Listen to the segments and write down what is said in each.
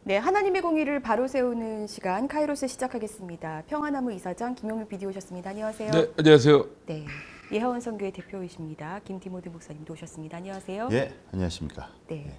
네, 하나님의 공의를 바로 세우는 시간 카이로스 시작하겠습니다. 평화나무 이사장 김용민 PD 오셨습니다. 안녕하세요. 네, 안녕하세요. 네, 예하원 선교회 대표이십니다. 김디모데 목사님도 오셨습니다. 안녕하세요. 예, 안녕하십니까. 네,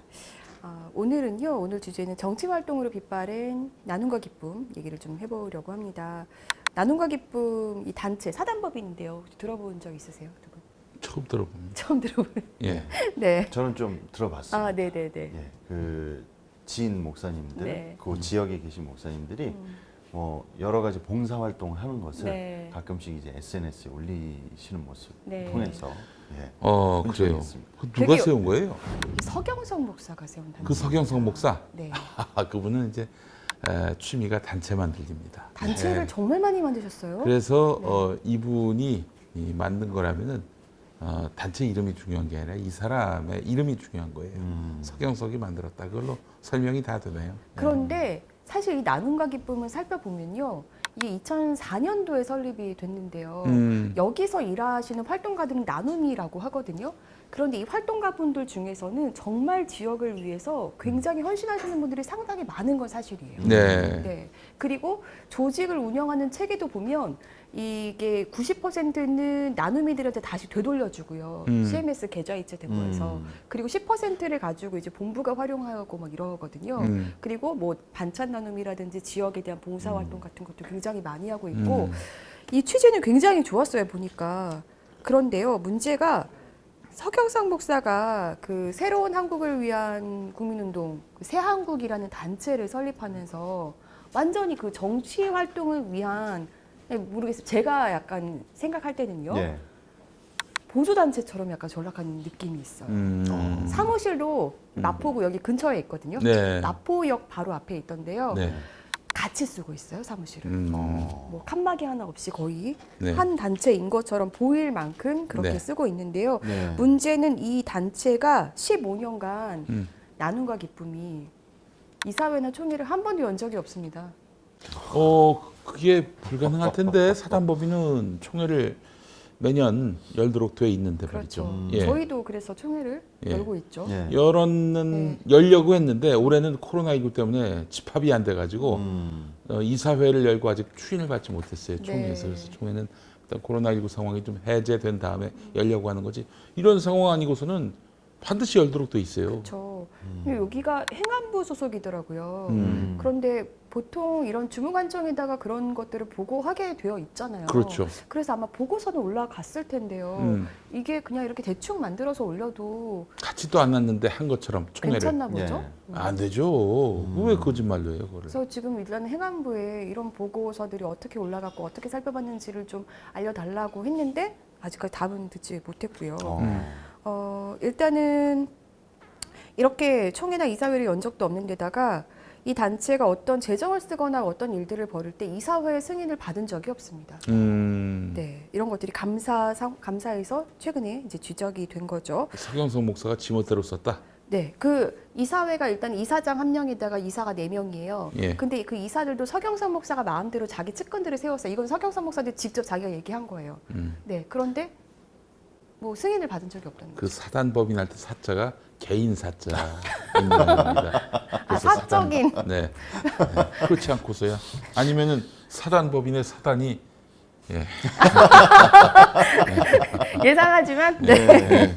오늘은요. 오늘 주제는 정치 활동으로 빛바랜 나눔과 기쁨 얘기를 좀 해보려고 합니다. 나눔과 기쁨 이 단체 사단법인인데요. 혹시 들어본 적 있으세요, 두 분? 처음 들어봅니다. 처음 들어본. 예. 네. 저는 좀 들어봤어요. 아, 네, 네, 네. 예, 그 지인 목사님들, 네. 그 지역에 계신 목사님들이 뭐 여러 가지 봉사 활동을 하는 것을 네. 가끔씩 이제 SNS에 올리시는 모습 네. 통해서 예, 그래요. 흔적이었습니다. 그 누가 되게- 세운 거예요? 서경석 목사가 세운 단체. 그 서경석 목사. 네. 그분은 이제 취미가 단체 만들기입니다. 단체를 네. 정말 많이 만드셨어요. 그래서 네. 이분이 만든 거라면은 단체 이름이 중요한 게 아니라 이 사람의 이름이 중요한 거예요. 서경석이 만들었다. 그걸로 설명이 다 되네요. 그런데 사실 이 나눔과 기쁨을 살펴보면요. 이게 2004년도에 설립이 됐는데요. 여기서 일하시는 활동가들은 나눔이라고 하거든요. 그런데 이 활동가분들 중에서는 정말 지역을 위해서 굉장히 헌신하시는 분들이 상당히 많은 건 사실이에요. 네. 네. 그리고 조직을 운영하는 체계도 보면 이게 90%는 나눔이들한테 다시 되돌려주고요. CMS 계좌이체 대보에서 그리고 10%를 가지고 이제 본부가 활용하고 막 이러거든요. 그리고 뭐 반찬 나눔이라든지 지역에 대한 봉사 활동 같은 것도 굉장히 많이 하고 있고 이 취지는 굉장히 좋았어요 보니까. 그런데요 문제가 서경석 목사가 그 새로운 한국을 위한 국민운동 그 새한국이라는 단체를 설립하면서 완전히 그 정치 활동을 위한 모르겠어요. 제가 약간 생각할 때는요. 예. 보수 단체처럼 약간 전락한 느낌이 있어요. 사무실도 마포구 여기 근처에 있거든요. 네. 마포역 바로 앞에 있던데요. 네. 같이 쓰고 있어요 사무실을. 어. 뭐 칸막이 하나 없이 거의 네. 한 단체인 것처럼 보일 만큼 그렇게 네. 쓰고 있는데요. 네. 문제는 이 단체가 15년간 나눔과 기쁨이 이사회나 총회를 한 번도 연 적이 없습니다. 그게 불가능할 텐데 사단법인은 총회를 매년 열도록 돼 있는데 그렇죠. 말이죠. 예. 저희도 그래서 총회를 예. 열고 있죠. 예. 열려고 했는데 올해는 코로나19 때문에 집합이 안 돼가지고 이사회를 열고 아직 추인을 받지 못했어요. 총회에서. 네. 그래서 총회는 일단 코로나19 상황이 좀 해제된 다음에 열려고 하는 거지. 이런 상황 아니고서는 반드시 열도록 돼 있어요. 그렇죠. 근데 여기가 행안부 소속이더라고요. 음. 그런데 보통 이런 주무관청에다가 그런 것들을 보고하게 되어 있잖아요. 그렇죠. 그래서 아마 보고서는 올라갔을 텐데요. 이게 그냥 이렇게 대충 만들어서 올려도 같지도 않았는데 한 것처럼 총회를. 괜찮나 보죠. 예. 안 되죠. 왜 거짓말로 해요, 그거를. 그래서 지금 일단 행안부에 이런 보고서들이 어떻게 올라갔고 어떻게 살펴봤는지를 좀 알려달라고 했는데 아직까지 답은 듣지 못했고요. 일단은 이렇게 총회나 이사회를 연 적도 없는 데다가 이 단체가 어떤 재정을 쓰거나 어떤 일들을 벌일 때 이사회 승인을 받은 적이 없습니다. 네, 이런 것들이 감사에서 최근에 이제 지적이 된 거죠. 서경석 목사가 지멋대로 썼다. 네, 그 이사회가 일단 이사장 한 명에다가 이사가 4명이에요. 예. 근데 그 이사들도 서경석 목사가 마음대로 자기 측근들을 세웠어요. 이건 서경석 목사한테 직접 자기가 얘기한 거예요. 네, 그런데 뭐 승인을 받은 적이 없다는 거죠. 그 사단법인 할 때 사자가 개인 사자입니다. 사적인. 네. 네. 그렇지 않고서야 아니면은 사단법인의 사단이 예상하지만 네.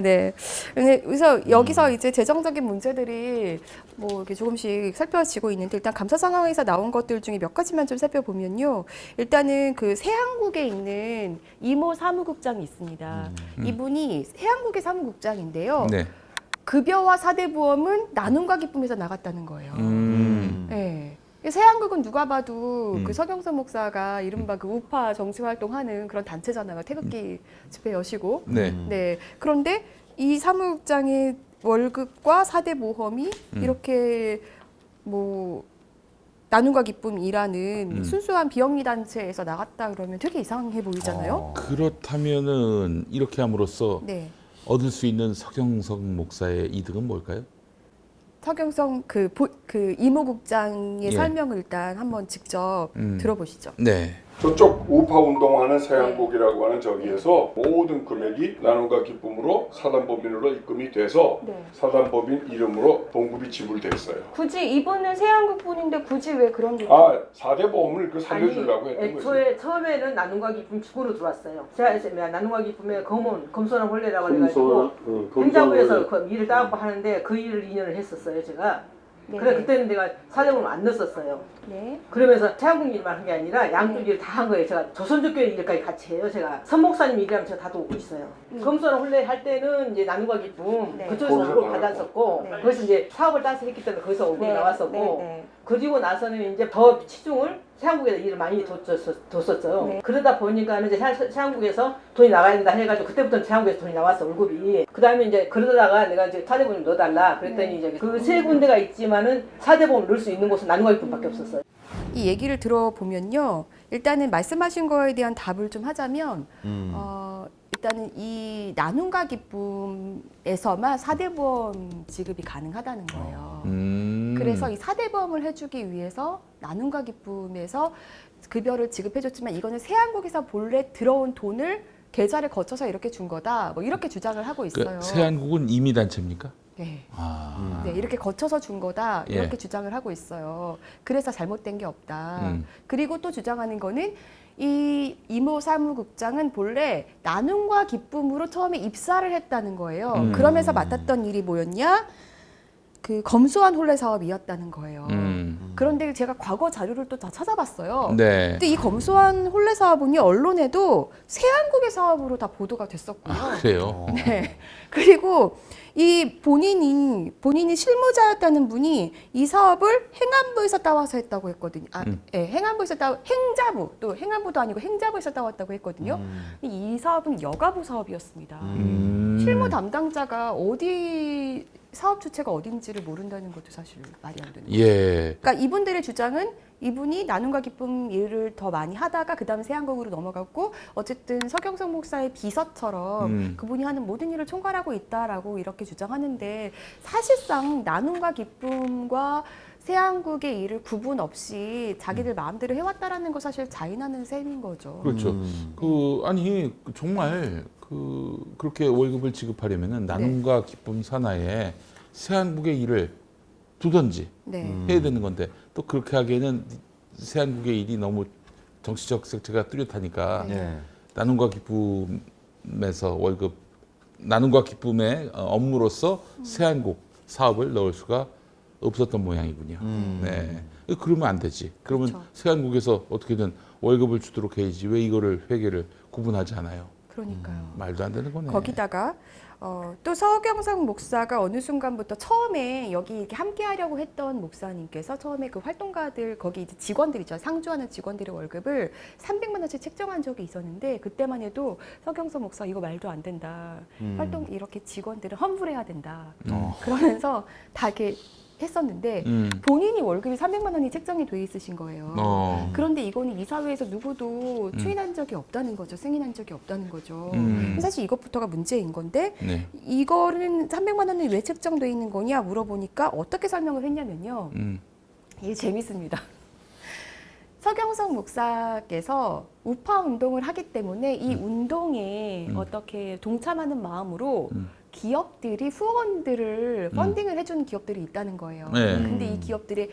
네. 그래서 여기서 이제 재정적인 문제들이 뭐 이렇게 조금씩 살펴지고 있는데 일단 감사 상황에서 나온 것들 중에 몇 가지만 좀 살펴보면요. 일단은 그 새한국에 있는 이모 사무국장이 있습니다. 이분이 새한국의 사무국장인데요. 네. 급여와 사대보험은 나눔과 기쁨에서 나갔다는 거예요. 음. 네. 새한국은 누가 봐도 그 서경석 목사가 이른바 그 우파 정치 활동하는 그런 단체잖아요. 태극기 집회 여시고. 네. 네. 그런데 이 사무국장의 월급과 사대 보험이 이렇게 뭐 나눔과 기쁨이라는 순수한 비영리 단체에서 나갔다 그러면 되게 이상해 보이잖아요. 그렇다면은 이렇게 함으로써 네. 얻을 수 있는 서경석 목사의 이득은 뭘까요? 서경석 그 이모국장의 예. 설명을 일단 한번 직접 들어보시죠. 네. 저쪽 우파 운동하는 세한국이라고 하는 저기에서 모든 금액이 나눔과 기쁨으로 사단법인으로 입금이 돼서 네. 사단법인 이름으로 봉급이 지불됐어요. 굳이 이분은 세한국 분인데 굳이 왜 그런 일? 아, 4대 보험을 그 살려주려고 했던 거죠. 애초에 처음에는 나눔과 기쁨 축으로 들어왔어요. 제가 이제 나눔과 기쁨에 검소한 혼례라고 해가지고 행자부에서 그 일을 따갖고 하는데 그 일을 2년을 했었어요, 제가. 네. 그래 그때는 내가 사대보험 안 넣었었어요. 네. 그러면서 태양국 일만 한 게 아니라 양쪽 일을 다 한 거예요. 제가 조선족교회 일까지 같이 해요. 제가 선목사님 일이라면 제가 다 도우고 있어요. 검소한 혼례 할 때는 이제 나눔과 기쁨 네. 그쪽에서 거기서 월급 나왔고. 받았었고 네. 거기서 이제 사업을 따서 했기 때문에 거기서 월급이 네. 나왔었고 네. 네. 그리고 나서는 이제 더 치중을 세한국에서 일을 많이 뒀었어요. 네. 그러다 보니까는 이제 세한국에서 돈이 나가야 된다 해가지고 그때부터 세한국에서 돈이 나왔어 월급이. 그 다음에 이제 그러다가 내가 이제 사대보험 넣어달라 그랬더니 이제 그 세 군데가 있지만은 사대보험 넣을 수 있는 곳은 나눔과 기쁨밖에 없었어요. 이 얘기를 들어보면요, 일단은 말씀하신 거에 대한 답을 좀 하자면 일단은 이 나눔과 기쁨에서만 사대보험 지급이 가능하다는 거예요. 그래서 이 사대보험을 해주기 위해서 나눔과 기쁨에서 급여를 지급해줬지만 이거는 세한국에서 본래 들어온 돈을 계좌를 거쳐서 이렇게 준 거다. 뭐 이렇게 주장을 하고 있어요. 그 세한국은 임의단체입니까? 네. 아. 네, 이렇게 거쳐서 준 거다 예. 이렇게 주장을 하고 있어요. 그래서 잘못된 게 없다. 그리고 또 주장하는 거는 이 이모 사무국장은 본래 나눔과 기쁨으로 처음에 입사를 했다는 거예요. 그러면서 맡았던 일이 뭐였냐? 그 검소한 혼례 사업이었다는 거예요. 그런데 제가 과거 자료를 또 다 찾아봤어요. 네. 근데 이 검소한 혼례 사업은요, 언론에도 세한국의 사업으로 다 보도가 됐었고요. 아, 그래요? 네. 그리고 이 본인이 실무자였다는 분이 이 사업을 행안부에서 따와서 했다고 했거든요. 네, 행안부에서 행자부, 또 행안부도 아니고 행자부에서 따왔다고 했거든요. 이 사업은 여가부 사업이었습니다. 실무 담당자가 어디 사업 주체가 어딘지를 모른다는 것도 사실 말이 안 되는 거예요. 예. 그러니까 이분들의 주장은 이분이 나눔과 기쁨 일을 더 많이 하다가 그 다음에 세한국으로 넘어갔고 어쨌든 서경석 목사의 비서처럼 그분이 하는 모든 일을 총괄하고 있다라고 이렇게 주장하는데 사실상 나눔과 기쁨과 세한국의 일을 구분 없이 자기들 마음대로 해왔다라는 거 사실 자인하는 셈인 거죠. 그렇죠. 아니 정말 그렇게 월급을 지급하려면은 나눔과 기쁨 산하에 세한국의 일을 두든지 네. 해야 되는 건데 또 그렇게 하기에는 세한국의 일이 너무 정치적 색채가 뚜렷하니까 예. 나눔과 기쁨에서 월급 나눔과 기쁨의 업무로서 세한국 사업을 넣을 수가 없었던 모양이군요. 네. 그러면 안 되지. 그러면 그렇죠. 세한국에서 어떻게든 월급을 주도록 해야지 왜 이거를 회계를 구분하지 않아요? 그러니까요. 말도 안 되는 거네. 거기다가 또 서경석 목사가 어느 순간부터 처음에 여기 이렇게 함께 하려고 했던 목사님께서 처음에 그 활동가들 거기 이제 직원들 있죠. 상주하는 직원들의 월급을 300만 원씩 책정한 적이 있었는데 그때만 해도 서경석 목사 이거 말도 안 된다. 활동 이렇게 직원들을 험불해야 된다. 그러면서 다 이렇게 했었는데 본인이 월급이 300만 원이 책정이 돼 있으신 거예요. 그런데 이거는 이 사회에서 누구도 추인한 적이 없다는 거죠. 승인한 적이 없다는 거죠. 사실 이것부터가 문제인 건데 네. 이거는 300만 원이 왜 책정돼 있는 거냐 물어보니까 어떻게 설명을 했냐면요. 이게 재밌습니다. 서경석 목사께서 우파 운동을 하기 때문에 이 운동에 어떻게 동참하는 마음으로 기업들이 후원들을 펀딩을 해주는 기업들이 있다는 거예요. 네. 근데 이 기업들이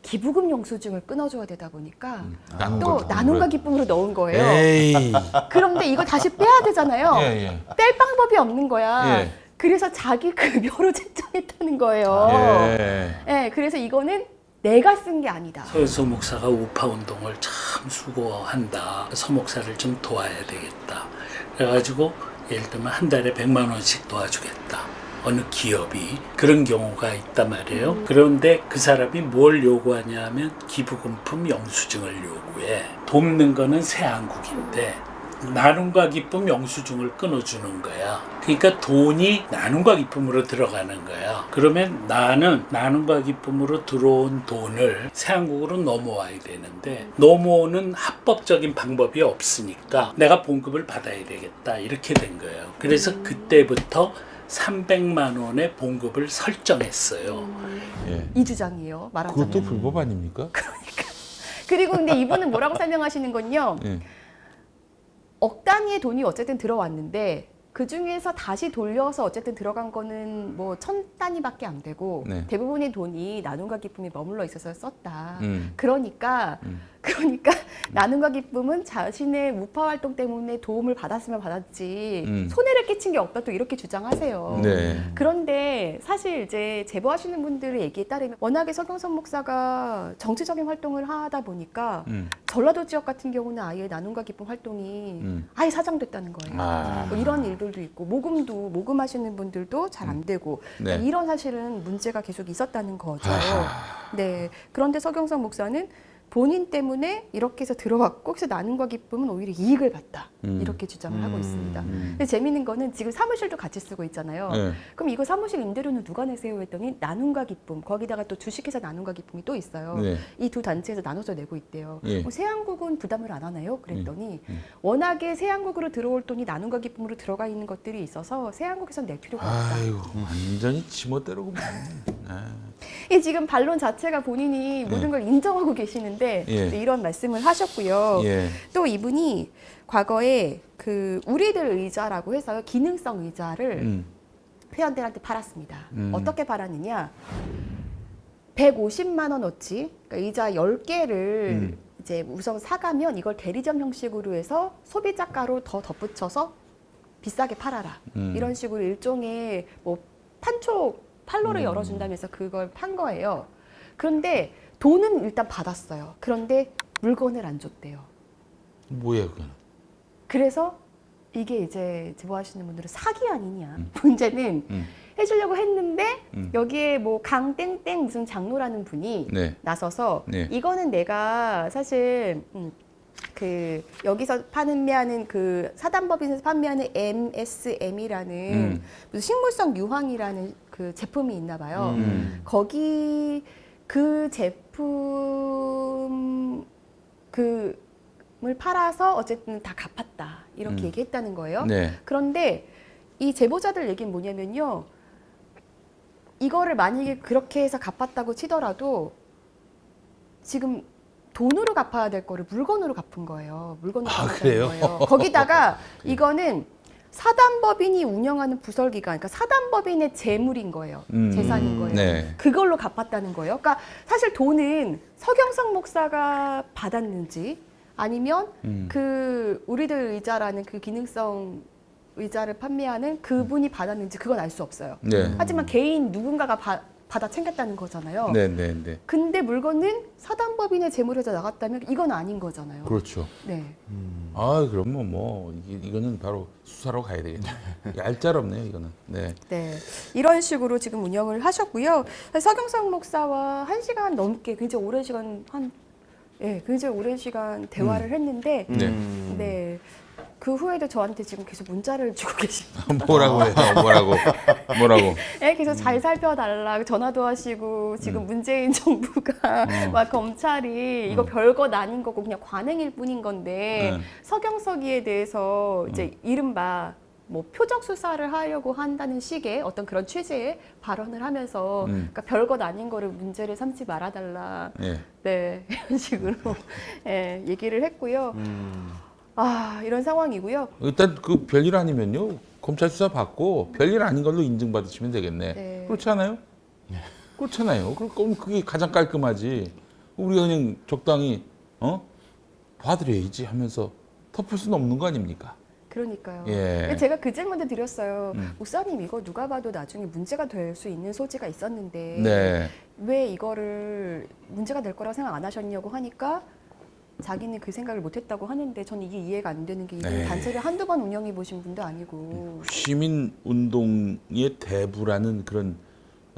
기부금 영수증을 끊어줘야 되다 보니까 나눔과 또 나눔과 기쁨으로 넣은 거예요. 에이. 그런데 이거 다시 빼야 되잖아요. 예, 예. 뺄 방법이 없는 거야. 예. 그래서 자기 급여로 책정했다는 거예요. 예. 네, 그래서 이거는 내가 쓴 게 아니다. 서유서 목사가 우파 운동을 참 수고한다. 서 목사를 좀 도와야 되겠다. 그래가지고 예를 들면 한 달에 100만 원씩 도와주겠다. 어느 기업이 그런 경우가 있단 말이에요. 그런데 그 사람이 뭘 요구하냐 하면 기부금품 영수증을 요구해. 돕는 거는 세한국인데 나눔과 기쁨 영수증을 끊어주는 거야. 그러니까 돈이 나눔과 기쁨으로 들어가는 거야. 그러면 나는 나눔과 기쁨으로 들어온 돈을 세한국으로 넘어와야 되는데 넘어오는 합법적인 방법이 없으니까 내가 봉급을 받아야 되겠다 이렇게 된 거예요. 그래서 그때부터 300만 원의 봉급을 설정했어요. 예. 이 주장이에요. 말하자면. 그것도 불법 아닙니까? 그리고 근데 이분은 뭐라고 설명하시는 건요. 예. 억 단위의 돈이 어쨌든 들어왔는데 그 중에서 다시 돌려서 어쨌든 들어간 거는 뭐 1,000단위밖에 안 되고 네. 대부분의 돈이 나눔과 기쁨에 머물러 있어서 썼다. 음. 그러니까 나눔과 기쁨은 자신의 우파 활동 때문에 도움을 받았으면 받았지 손해를 끼친 게 없다 또 이렇게 주장하세요. 네. 그런데 사실 이제 제보하시는 분들의 얘기에 따르면 워낙에 서경석 목사가 정치적인 활동을 하다 보니까 전라도 지역 같은 경우는 아예 나눔과 기쁨 활동이 아예 사장됐다는 거예요. 아. 뭐 이런 일들도 있고 모금하시는 분들도 잘 안 되고 네. 이런 사실은 문제가 계속 있었다는 거죠. 아하. 네. 그런데 서경석 목사는 본인 때문에 이렇게 해서 들어왔고 그래서 나눔과 기쁨은 오히려 이익을 봤다 이렇게 주장을 하고 있습니다. 근데 재미있는 거는 지금 사무실도 같이 쓰고 있잖아요. 네. 그럼 이거 사무실 임대료는 누가 내세요 했더니 나눔과 기쁨 거기다가 또 주식회사 나눔과 기쁨이 또 있어요. 네. 이 두 단체에서 나눠서 내고 있대요. 예. 새한국은 부담을 안 하나요? 그랬더니 워낙에 새한국으로 들어올 돈이 나눔과 기쁨으로 들어가 있는 것들이 있어서 새한국에선 낼 필요가 없다. 아이고 완전히 지멋대로구만. 아. 이 지금 반론 자체가 본인이 모든 걸 인정하고 계시는데 예. 이런 말씀을 하셨고요. 예. 또 이분이 과거에 그 우리들 의자라고 해서 기능성 의자를 회원들한테 팔았습니다. 어떻게 팔았느냐? 150만 원어치 그러니까 의자 10개를 이제 우선 사가면 이걸 대리점 형식으로 해서 소비자가로 더 덧붙여서 비싸게 팔아라. 이런 식으로 일종의 뭐 판로를 열어준다면서 그걸 판 거예요. 그런데 돈은 일단 받았어요. 그런데 물건을 안 줬대요. 뭐야 그건? 그래서 이게 이제 제보하시는 분들은 사기 아니냐. 문제는 해주려고 했는데 여기에 뭐 강땡땡 무슨 장로라는 분이 네. 나서서 네. 이거는 내가 사실 그 여기서 판매하는 그 사단법인에서 판매하는 MSM이라는 무슨 식물성 유황이라는 그 제품이 있나 봐요. 거기 그 제품 그을 팔아서 어쨌든 다 갚았다 이렇게 얘기했다는 거예요. 네. 그런데 이 제보자들 얘기는 뭐냐면요. 이거를 만약에 그렇게 해서 갚았다고 치더라도 지금 돈으로 갚아야 될 거를 물건으로 갚은 거예요. 물건으로 갚았다는 그래요? 거예요. 거기다가 이거는 사단법인이 운영하는 부설기관, 그러니까 사단법인의 재물인 거예요. 재산인 거예요. 네. 그걸로 갚았다는 거예요. 그러니까 사실 돈은 서경석 목사가 받았는지 아니면 그 우리들 의자라는 그 기능성 의자를 판매하는 그분이 받았는지 그건 알 수 없어요. 네. 하지만 개인 누군가가 받아 챙겼다는 거잖아요. 네, 네, 네. 근데 물건은 사단법인의 재물에서 나갔다면 이건 아닌 거잖아요. 그렇죠. 네. 아, 그러면 뭐 이거는 바로 수사로 가야 되겠네. 얄짤없네요, 이거는. 네. 네. 이런 식으로 지금 운영을 하셨고요. 서경석 목사와 1시간 넘게 굉장히 오랜 시간 굉장히 오랜 시간 대화를 했는데 네. 네. 그 후에도 저한테 지금 계속 문자를 주고 계십니다. 뭐라고 해요? 뭐라고? 네, 계속 잘 살펴달라 전화도 하시고 지금 문재인 정부가 막 검찰이 이거 별것 아닌 거고 그냥 관행일 뿐인 건데 서경석이에 대해서 이제 이른바 뭐 표적 수사를 하려고 한다는 식의 어떤 그런 취지의 발언을 하면서 그러니까 별것 아닌 거를 문제를 삼지 말아달라. 네. 네, 이런 식으로 네, 얘기를 했고요. 아, 이런 상황이고요. 일단 그 별일 아니면요 검찰 수사 받고 별일 아닌 걸로 인증받으시면 되겠네. 네. 그렇지 않아요? 그렇잖아요. 그럼 그게 가장 깔끔하지. 우리가 그냥 적당히 봐드려야지 하면서 덮을 수는 없는 거 아닙니까? 그러니까요. 예. 제가 그 질문도 드렸어요. 목사님 이거 누가 봐도 나중에 문제가 될 수 있는 소지가 있었는데 네. 왜 이거를 문제가 될 거라고 생각 안 하셨냐고 하니까 자기는 그 생각을 못했다고 하는데 저는 이게 이해가 안 되는 게 이분 네. 단체를 한두 번 운영해 보신 분도 아니고 시민 운동의 대부라는 그런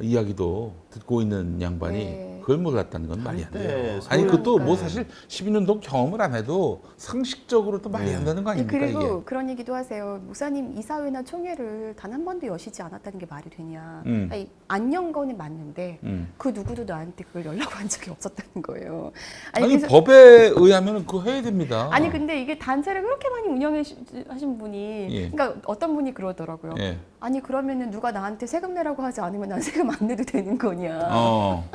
이야기도 듣고 있는 양반이 네. 그걸 몰랐다는 건 말이 안 돼요. 네, 아니 그것도 뭐 그러니까요. 사실 시민운동 경험을 안 해도 상식적으로도 말이 안 되는 거 아닙니까 그리고 이게? 그런 얘기도 하세요. 목사님 이사회나 총회를 단 한 번도 여시지 않았다는 게 말이 되냐. 아니, 안 연 거는 맞는데 그 누구도 나한테 그걸 연락 한 적이 없었다는 거예요. 아니 그래서- 법에 의하면 그거 해야 됩니다. 아니 근데 이게 단체를 그렇게 많이 운영해 하신 분이 예. 그러니까 어떤 분이 그러더라고요. 예. 아니 그러면은 누가 나한테 세금 내라고 하지 않으면 난 세금 안 내도 되는 거냐.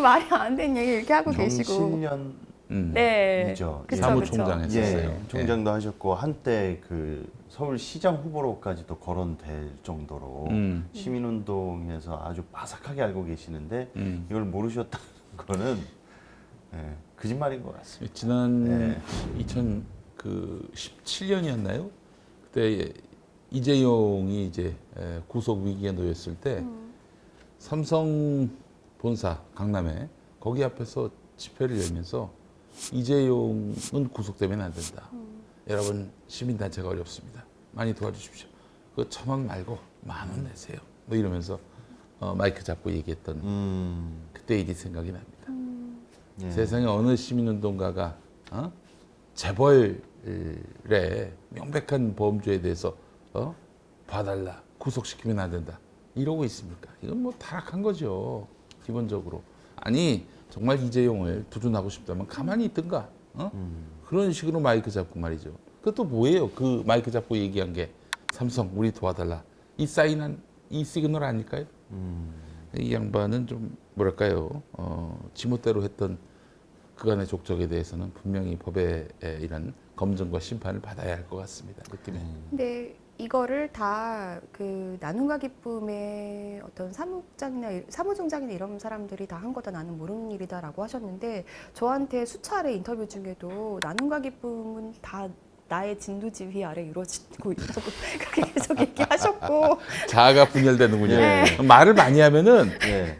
말이 안 되는 얘기 이렇게 하고 계시고. 경실련이죠. 네. 예. 그쵸, 사무총장 그쵸. 했었어요. 예, 총장도 하셨고 한때 그 서울시장 후보로까지도 거론될 정도로 시민운동에서 아주 바삭하게 알고 계시는데 이걸 모르셨다는 거는 예, 거짓말인 것 같습니다. 지난 네. 2017년이었나요? 그때 이재용이 이제 구속 위기에 놓였을 때 삼성 본사 강남에 거기 앞에서 집회를 열면서 이재용은 구속되면 안 된다. 여러분 시민단체가 어렵습니다. 많이 도와주십시오. 그 1,000원 말고 10,000원 내세요. 뭐 이러면서 마이크 잡고 얘기했던 그때 일이 생각이 납니다. 예. 세상에 어느 시민운동가가 재벌의 명백한 범죄에 대해서 봐달라, 구속시키면 안 된다 이러고 있습니까? 이건 뭐 타락한 거죠, 기본적으로. 아니 정말 이재용을 두둔하고 싶다면 가만히 있든가. 그런 식으로 마이크 잡고 말이죠. 그것도 뭐예요? 그 마이크 잡고 얘기한 게 삼성 우리 도와달라 이 사인한 이 시그널 아닐까요? 이 양반은 좀 뭐랄까요? 지멋대로 했던 그간의 족적에 대해서는 분명히 법의 이런 검증과 심판을 받아야 할 것 같습니다. 느낌에. 근데 이거를 다 그 나눔과 기쁨의 어떤 사무총장이나 이런 사람들이 다 한 거다 나는 모르는 일이다라고 하셨는데 저한테 수차례 인터뷰 중에도 나눔과 기쁨은 다 나의 진두지휘 아래 이루어지고 있다고 그렇게 계속 얘기하셨고 자아가 분열되는군요. 네. 말을 많이 하면은 예.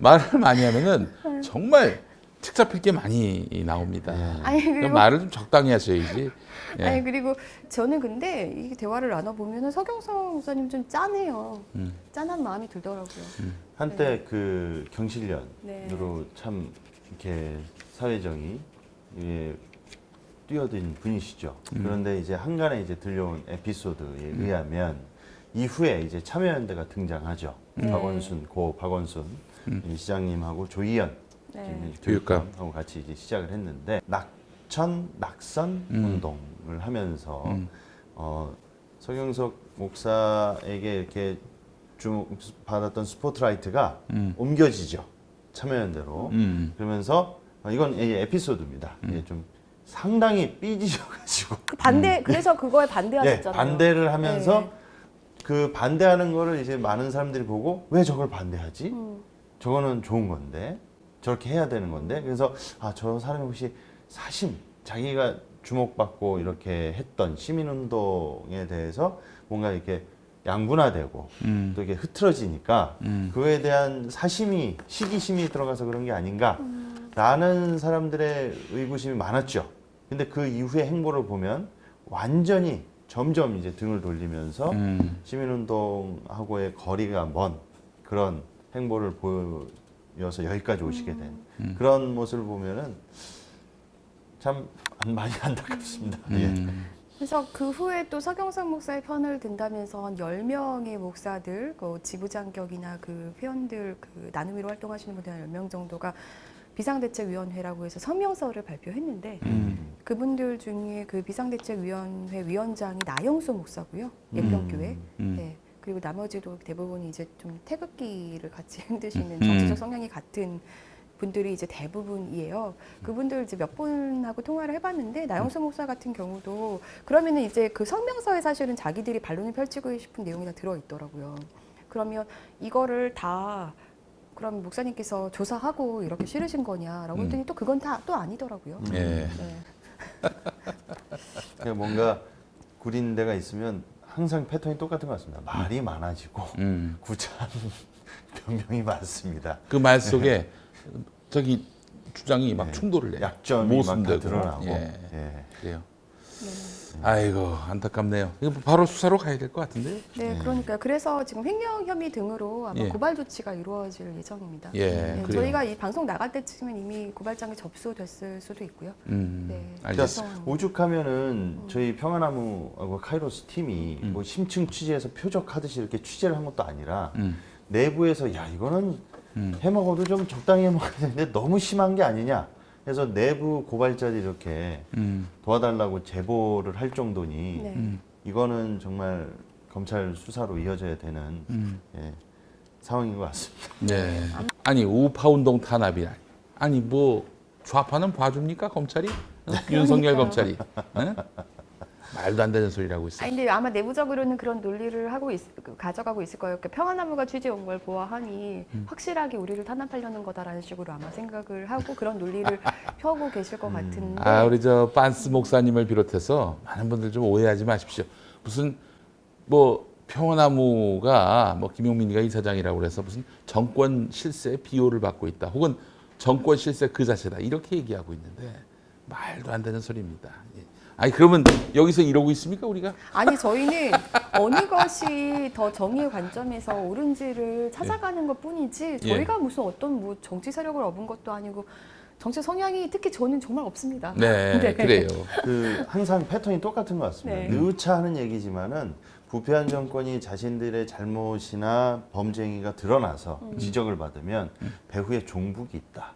정말 책 잡힐 게 많이 나옵니다. 아니, 그리고- 그러니까 말을 좀 적당히 하셔야지. 예. 아니 그리고 저는 근데 이 대화를 나눠보면 서경석 목사님 좀 짠해요. 짠한 마음이 들더라고요. 한때 그 경실련으로 네. 참 이렇게 사회정의 예, 뛰어든 분이시죠. 그런데 이제 한간에 이제 들려온 에피소드에 의하면 이후에 이제 참여연대가 등장하죠. 네. 고 박원순 이 시장님하고 조희연 네. 교육감하고 같이 이제 시작을 했는데 낙선 운동을 하면서 서경석 목사에게 이렇게 받았던 스포트라이트가 옮겨지죠. 참여연대로. 그러면서 이건 에피소드입니다. 이게 좀 상당히 삐지셔가지고 그 반대 그래서 그거에 반대하셨잖아요. 반대를 하면서 네. 그 반대하는 거를 이제 많은 사람들이 보고 왜 저걸 반대하지? 저거는 좋은 건데 저렇게 해야 되는 건데 그래서 저 사람이 혹시 사심 자기가 주목받고 이렇게 했던 시민운동에 대해서 뭔가 이렇게 양분화되고 또 이게 흐트러지니까 그거에 대한 시기심이 들어가서 그런 게 아닌가 라는 사람들의 의구심이 많았죠. 근데 그 이후의 행보를 보면 완전히 점점 이제 등을 돌리면서 시민운동하고의 거리가 먼 그런 행보를 보여서 여기까지 오시게 된 그런 모습을 보면은 참 많이 안타깝습니다. 예. 그래서 그 후에 또 서경석 목사의 편을 든다면서 한 10명의 목사들, 그 지부장격이나 그 회원들, 그 나눔위로 활동하시는 분들 한 10명 정도가 비상대책위원회라고 해서 성명서를 발표했는데 그분들 중에 그 비상대책위원회 위원장이 나영수 목사고요. 예평교회. 네. 그리고 나머지도 대부분이 이제 좀 태극기를 같이 흔드시는 정치적 성향이 같은 분들이 이제 대부분이에요. 그분들 이제 몇 분하고 통화를 해봤는데 나영수 목사 같은 경우도 그러면은 이제 그 성명서에 사실은 자기들이 반론을 펼치고 싶은 내용이 다 들어있더라고요. 그러면 이거를 다 그럼 목사님께서 조사하고 이렇게 실으신 거냐라고 했더니 또 그건 다 또 아니더라고요. 예. 네. 그러니까 뭔가 구린 데가 있으면 항상 패턴이 똑같은 것 같습니다. 말이 많아지고 구차한 변명이 많습니다. 그 말 속에 저기 주장이 막 네. 충돌을 해요. 약점이 막 다 모순되고. 드러나고. 예. 예. 그래요. 네. 아이고 안타깝네요. 이거 바로 수사로 가야 될 것 같은데요. 네, 그러니까요. 그래서 지금 횡령 혐의 등으로 아마 예. 고발 조치가 이루어질 예정입니다. 예, 네, 그래요. 저희가 이 방송 나갈 때쯤엔 이미 고발장이 접수됐을 수도 있고요. 네. 알겠습니다. 그러니까 오죽하면은 저희 평화나무하고 카이로스 팀이 뭐 심층 취재해서 표적하듯이 이렇게 취재를 한 것도 아니라 내부에서 야 이거는 해먹어도 좀 적당히 해먹어야 되는데 너무 심한 게 아니냐 해서 내부 고발자들이 이렇게 도와달라고 제보를 할 정도니 네. 이거는 정말 검찰 수사로 이어져야 되는 예, 상황인 것 같습니다. 네. 아니 우파 운동 탄압이 아니 뭐 좌파는 봐줍니까 검찰이? 윤석열 검찰이? 응? 말도 안 되는 소리를 하고 있어요. 아니 근데 아마 내부적으로는 그런 논리를 가져가고 있을 거예요. 그러니까 평화나무가 취재 온 걸 보아하니 확실하게 우리를 탄압하려는 거다라는 식으로 아마 생각을 하고 그런 논리를 펴고 계실 것 같은데. 아 우리 저 빤스 목사님을 비롯해서 많은 분들 좀 오해하지 마십시오. 무슨 뭐 평화나무가 뭐 김용민이가 이사장이라고 그래서 무슨 정권 실세 비호를 받고 있다. 혹은 정권 실세 그 자체다. 이렇게 얘기하고 있는데 말도 안 되는 소리입니다. 예. 아니 그러면 여기서 이러고 있습니까 우리가? 아니 저희는 어느 것이 더 정의의 관점에서 옳은지를 찾아가는 것뿐이지 저희가 무슨 어떤 뭐 정치 세력을 얻은 것도 아니고 정치 성향이 특히 저는 정말 없습니다. 네, 그래요. 그 항상 패턴이 똑같은 것 같습니다. 네. 누차 하는 얘기지만은 부패한 정권이 자신들의 잘못이나 범죄행위가 드러나서 지적을 받으면 배후에 종북이 있다.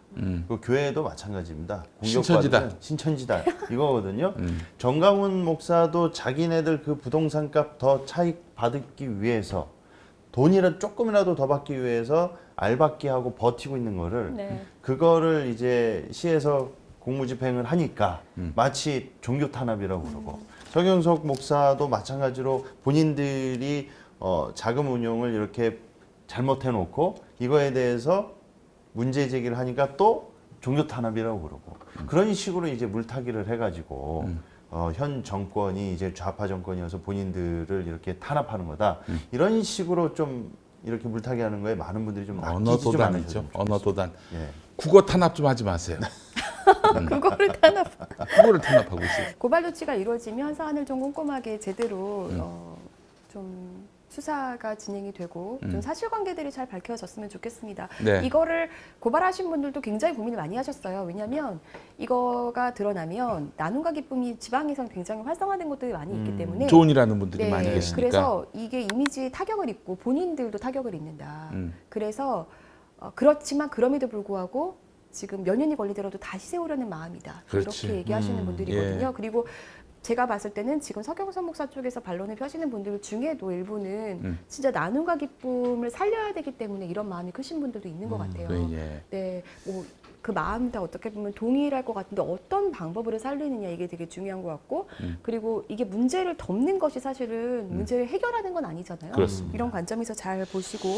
그 교회도 마찬가지입니다. 신천지다. 신천지다 이거거든요. 정강훈 목사도 자기네들 그 부동산 값 더 차익 받기 위해서 돈이라도 조금이라도 더 받기 위해서 알박기 하고 버티고 있는 거를 네. 그거를 이제 시에서 공무집행을 하니까 마치 종교 탄압이라고 그러고 서경석 목사도 마찬가지로 본인들이 자금 운용을 이렇게 잘못해 놓고 이거에 대해서 문제 제기를 하니까 또 종교 탄압이라고 그러고 그런 식으로 이제 물타기를 해가지고 현 정권이 이제 좌파 정권이어서 본인들을 이렇게 탄압하는 거다 이런 식으로 좀 이렇게 물타기하는 거에 많은 분들이 좀 언어 낚이지 좀 도단이죠. 않으셨으면 언어 도단. 예. 국어 탄압 좀 하지 마세요. 그거를 탄압. 국어를 탄압하고 있어요. 고발 조치가 이루어지면 사안을 좀 꼼꼼하게 제대로 좀 수사가 진행이 되고 좀 사실관계들이 잘 밝혀졌으면 좋겠습니다. 네. 이거를 고발하신 분들도 굉장히 고민을 많이 하셨어요. 왜냐하면 이거가 드러나면 나눔과 기쁨이 지방에선 굉장히 활성화된 곳들이 많이 있기 때문에 좋은 일하는 분들이 네, 많이 계시니까. 그래서 이게 이미지 타격을 입고 본인들도 타격을 입는다. 음. 그래서 그렇지만 그럼에도 불구하고 지금 몇 년이 걸리더라도 다시 세우려는 마음이다. 그렇지. 이렇게 얘기하시는 분들이거든요. 예. 그리고 제가 봤을 때는 지금 서경석 목사 쪽에서 반론을 펴시는 분들 중에도 일부는 진짜 나눔과 기쁨을 살려야 되기 때문에 이런 마음이 크신 분들도 있는 것 같아요. 예. 네, 뭐 그 마음 다 어떻게 보면 동일할 것 같은데 어떤 방법으로 살리느냐 이게 되게 중요한 것 같고 그리고 이게 문제를 덮는 것이 사실은 문제를 해결하는 건 아니잖아요. 그렇습니다. 이런 관점에서 잘 보시고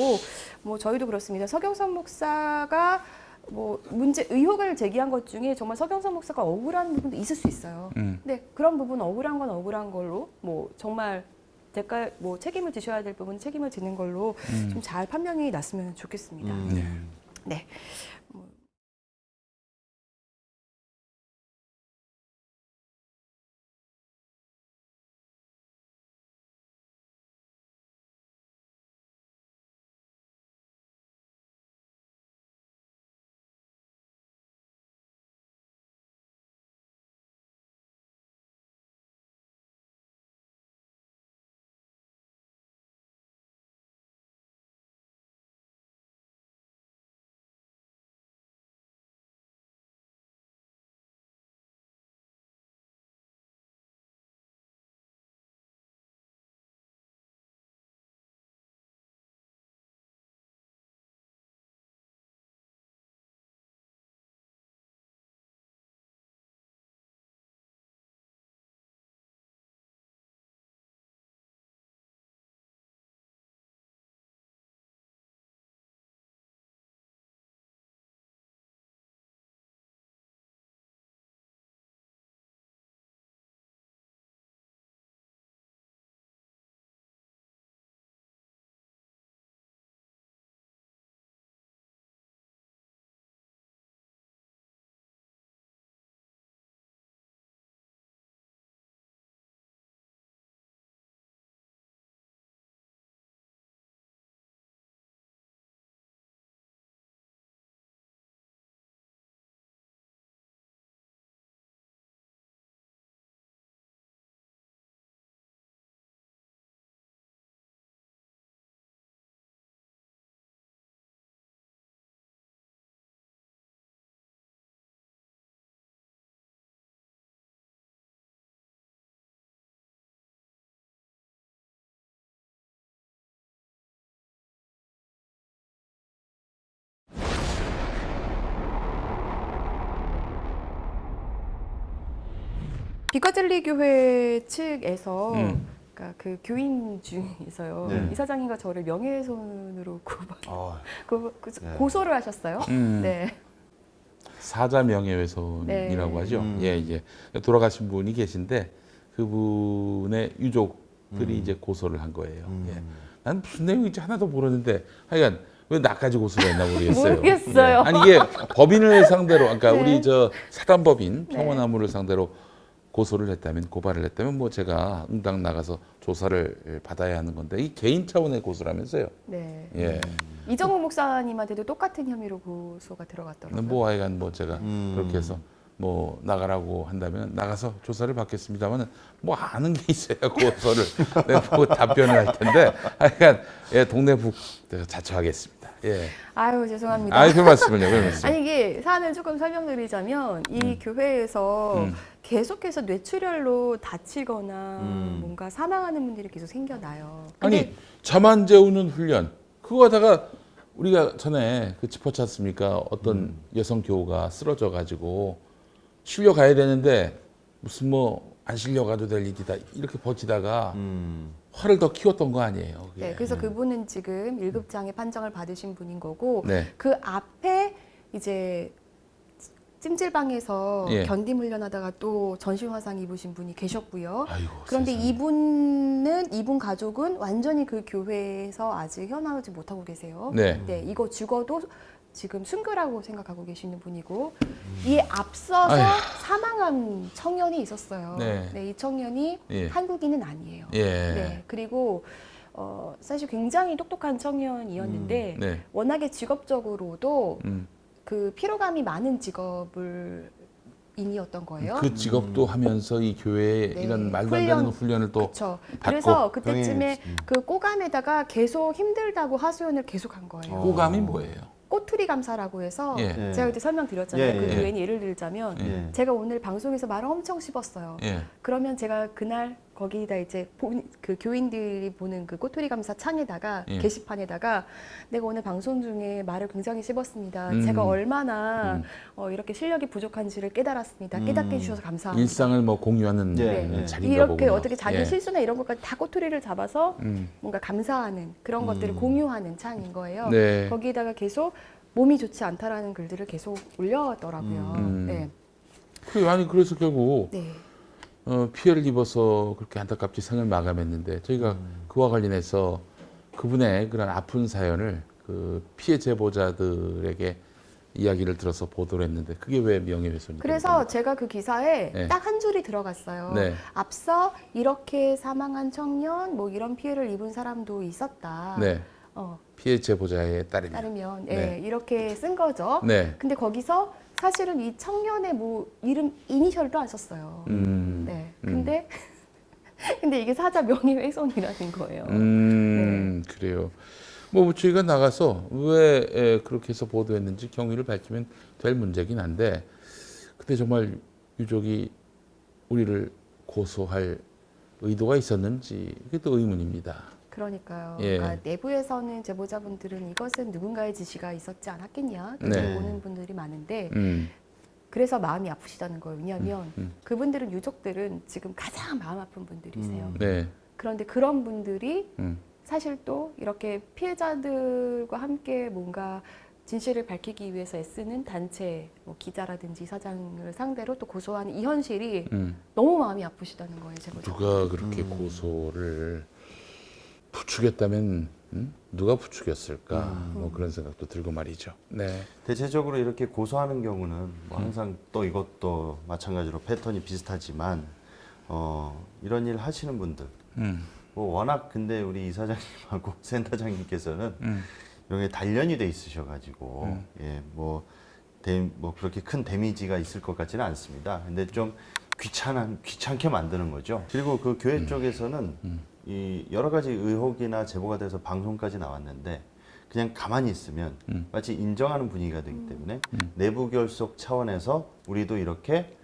뭐 저희도 그렇습니다. 서경석 목사가 뭐 의혹을 제기한 것 중에 정말 서경석 목사가 억울한 부분도 있을 수 있어요. 근데 그런 부분 억울한 건 억울한 걸로 뭐 정말 대가 뭐 책임을 지셔야 될 부분 책임을 지는 걸로 좀 잘 판명이 났으면 좋겠습니다. 네. 비거젤리 교회 측에서 음. 그러니까 그 교인 중에서요. 네. 이사장님과 저를 명예훼손으로 네. 고소를 하셨어요. 네. 사자 명예훼손이라고 네. 하죠. 예, 이제 돌아가신 분이 계신데 그분의 유족들이 이제 고소를 한 거예요. 예. 난 무슨 내용인지 하나도 모르는데 하여간 왜 나까지 고소를 했나 모르겠어요. 모르겠어요. 아니 이게 법인을 상대로, 그러니까 네. 우리 저 사단법인 네. 평원나무를 상대로 고소를 했다면, 고발을 했다면 뭐 제가 응당 나가서 조사를 받아야 하는 건데 이 개인 차원의 고소라면서요. 네. 예. 이정우 목사님한테도 똑같은 혐의로 고소가 들어갔더라고요. 뭐 하여간 뭐 제가 그렇게 해서 뭐 나가라고 한다면 나가서 조사를 받겠습니다만 뭐 아는 게 있어야 고소를 내가 뭐 답변을 할 텐데 하여간 예, 동네북 자처하겠습니다. 예. 아유 죄송합니다. 아이 별 말씀을요, 별 말씀. 아니 이게 사안을 조금 설명드리자면 이 교회에서 계속해서 뇌출혈로 다치거나 뭔가 사망하는 분들이 계속 생겨나요. 근데 아니 잠안 재우는 훈련 그거 하다가 우리가 전에 그 짚었지 않습니까? 어떤 여성 교우가 쓰러져 가지고 실려 가야 되는데 무슨 뭐 안 실려가도 될 일이다 이렇게 버티다가 화를 더 키웠던 거 아니에요? 그게. 네, 그래서 그분은 지금 1급장애 판정을 받으신 분인 거고 네. 그 앞에 이제 찜질방에서 예. 견딤 훈련하다가 또 전신 화상 입으신 분이 계셨고요. 아이고, 그런데 세상에. 이분 가족은 완전히 그 교회에서 아직 헤어나오지 못하고 계세요. 네. 이거 죽어도 지금 순교라고 생각하고 계시는 분이고 이에 앞서서 아휴. 사망한 청년이 있었어요. 네. 이 청년이 예. 한국인은 아니에요. 예. 네, 그리고 사실 굉장히 똑똑한 청년이었는데 네. 워낙에 직업적으로도 음. 그 피로감이 많은 인이었던 거예요. 그 직업도 하면서 이 교회에 네. 이런 말도 안 되는 훈련을 또 그렇죠. 받고 그래서 그때쯤에 병행했지. 그 꼬감에다가 계속 힘들다고 하소연을 계속한 거예요. 호감이 뭐예요? 꼬투리 감사라고 해서 예. 예. 제가 그때 설명드렸잖아요. 예, 그 예. 교회는 예를 들자면 예. 제가 오늘 방송에서 말을 엄청 씹었어요. 예. 그러면 제가 그날 거기다 이제 그 교인들이 보는 그 꼬투리 감사 창에다가 예. 게시판에다가 내가 오늘 방송 중에 말을 굉장히 씹었습니다. 음. 제가 얼마나 이렇게 실력이 부족한지를 깨달았습니다. 깨닫게 해주셔서 감사합니다. 일상을 뭐 공유하는 네. 자리인가 이렇게 보군요. 어떻게 자기 예. 실수나 이런 것까지 다 꼬투리를 잡아서 음. 뭔가 감사하는 그런 것들을 공유하는 창인 거예요. 네. 거기에다가 계속 몸이 좋지 않다라는 글들을 계속 올렸더라고요. 네. 아니 그래서 결국 네. 피해를 입어서 그렇게 안타깝게 생을 마감했는데 저희가 그와 관련해서 그분의 그런 아픈 사연을 그 피해 제보자들에게 이야기를 들어서 보도를 했는데 그게 왜 명예훼손이 그래서 제가 그 기사에 네. 딱 한 줄이 들어갔어요. 네. 앞서 이렇게 사망한 청년, 뭐 이런 피해를 입은 사람도 있었다. 네. 피해 제보자에 따르면 따르면 네. 이렇게 쓴 거죠. 네. 근데 거기서 사실은 이 청년의 뭐 이름 이니셜도 안 썼어요. 네. 근데 이게 사자 명예훼손이라는 거예요. 그래요. 뭐 저희가 나가서 왜 그렇게 해서 보도했는지 경위를 밝히면 될 문제긴 한데 근데 정말 유족이 우리를 고소할 의도가 있었는지 그게 또 의문입니다. 그러니까요. 예. 그러니까 내부에서는 제보자분들은 이것은 누군가의 지시가 있었지 않았겠냐 네. 이렇게 보는 분들이 많은데 그래서 마음이 아프시다는 거예요. 왜냐하면 그분들은 유족들은 지금 가장 마음 아픈 분들이세요. 네. 그런데 그런 분들이 음. 사실 또 이렇게 피해자들과 함께 뭔가 진실을 밝히기 위해서 애쓰는 단체, 뭐 기자라든지 사장을 상대로 또 고소하는 이 현실이 너무 마음이 아프시다는 거예요, 제보자. 누가 그렇게 고소를 부추겼다면 누가 부추겼을까 뭐 그런 생각도 들고 말이죠. 네. 대체적으로 이렇게 고소하는 경우는 뭐 항상 또 이것도 마찬가지로 패턴이 비슷하지만 이런 일 하시는 분들 뭐 워낙 근데 우리 이사장님하고 센터장님께서는 이런 게 단련이 돼 있으셔가지고 예, 뭐 그렇게 큰 데미지가 있을 것 같지는 않습니다. 근데 좀 귀찮게 만드는 거죠. 그리고 그 교회 쪽에서는 이 여러 가지 의혹이나 제보가 돼서 방송까지 나왔는데 그냥 가만히 있으면 마치 인정하는 분위기가 되기 때문에 내부 결속 차원에서 우리도 이렇게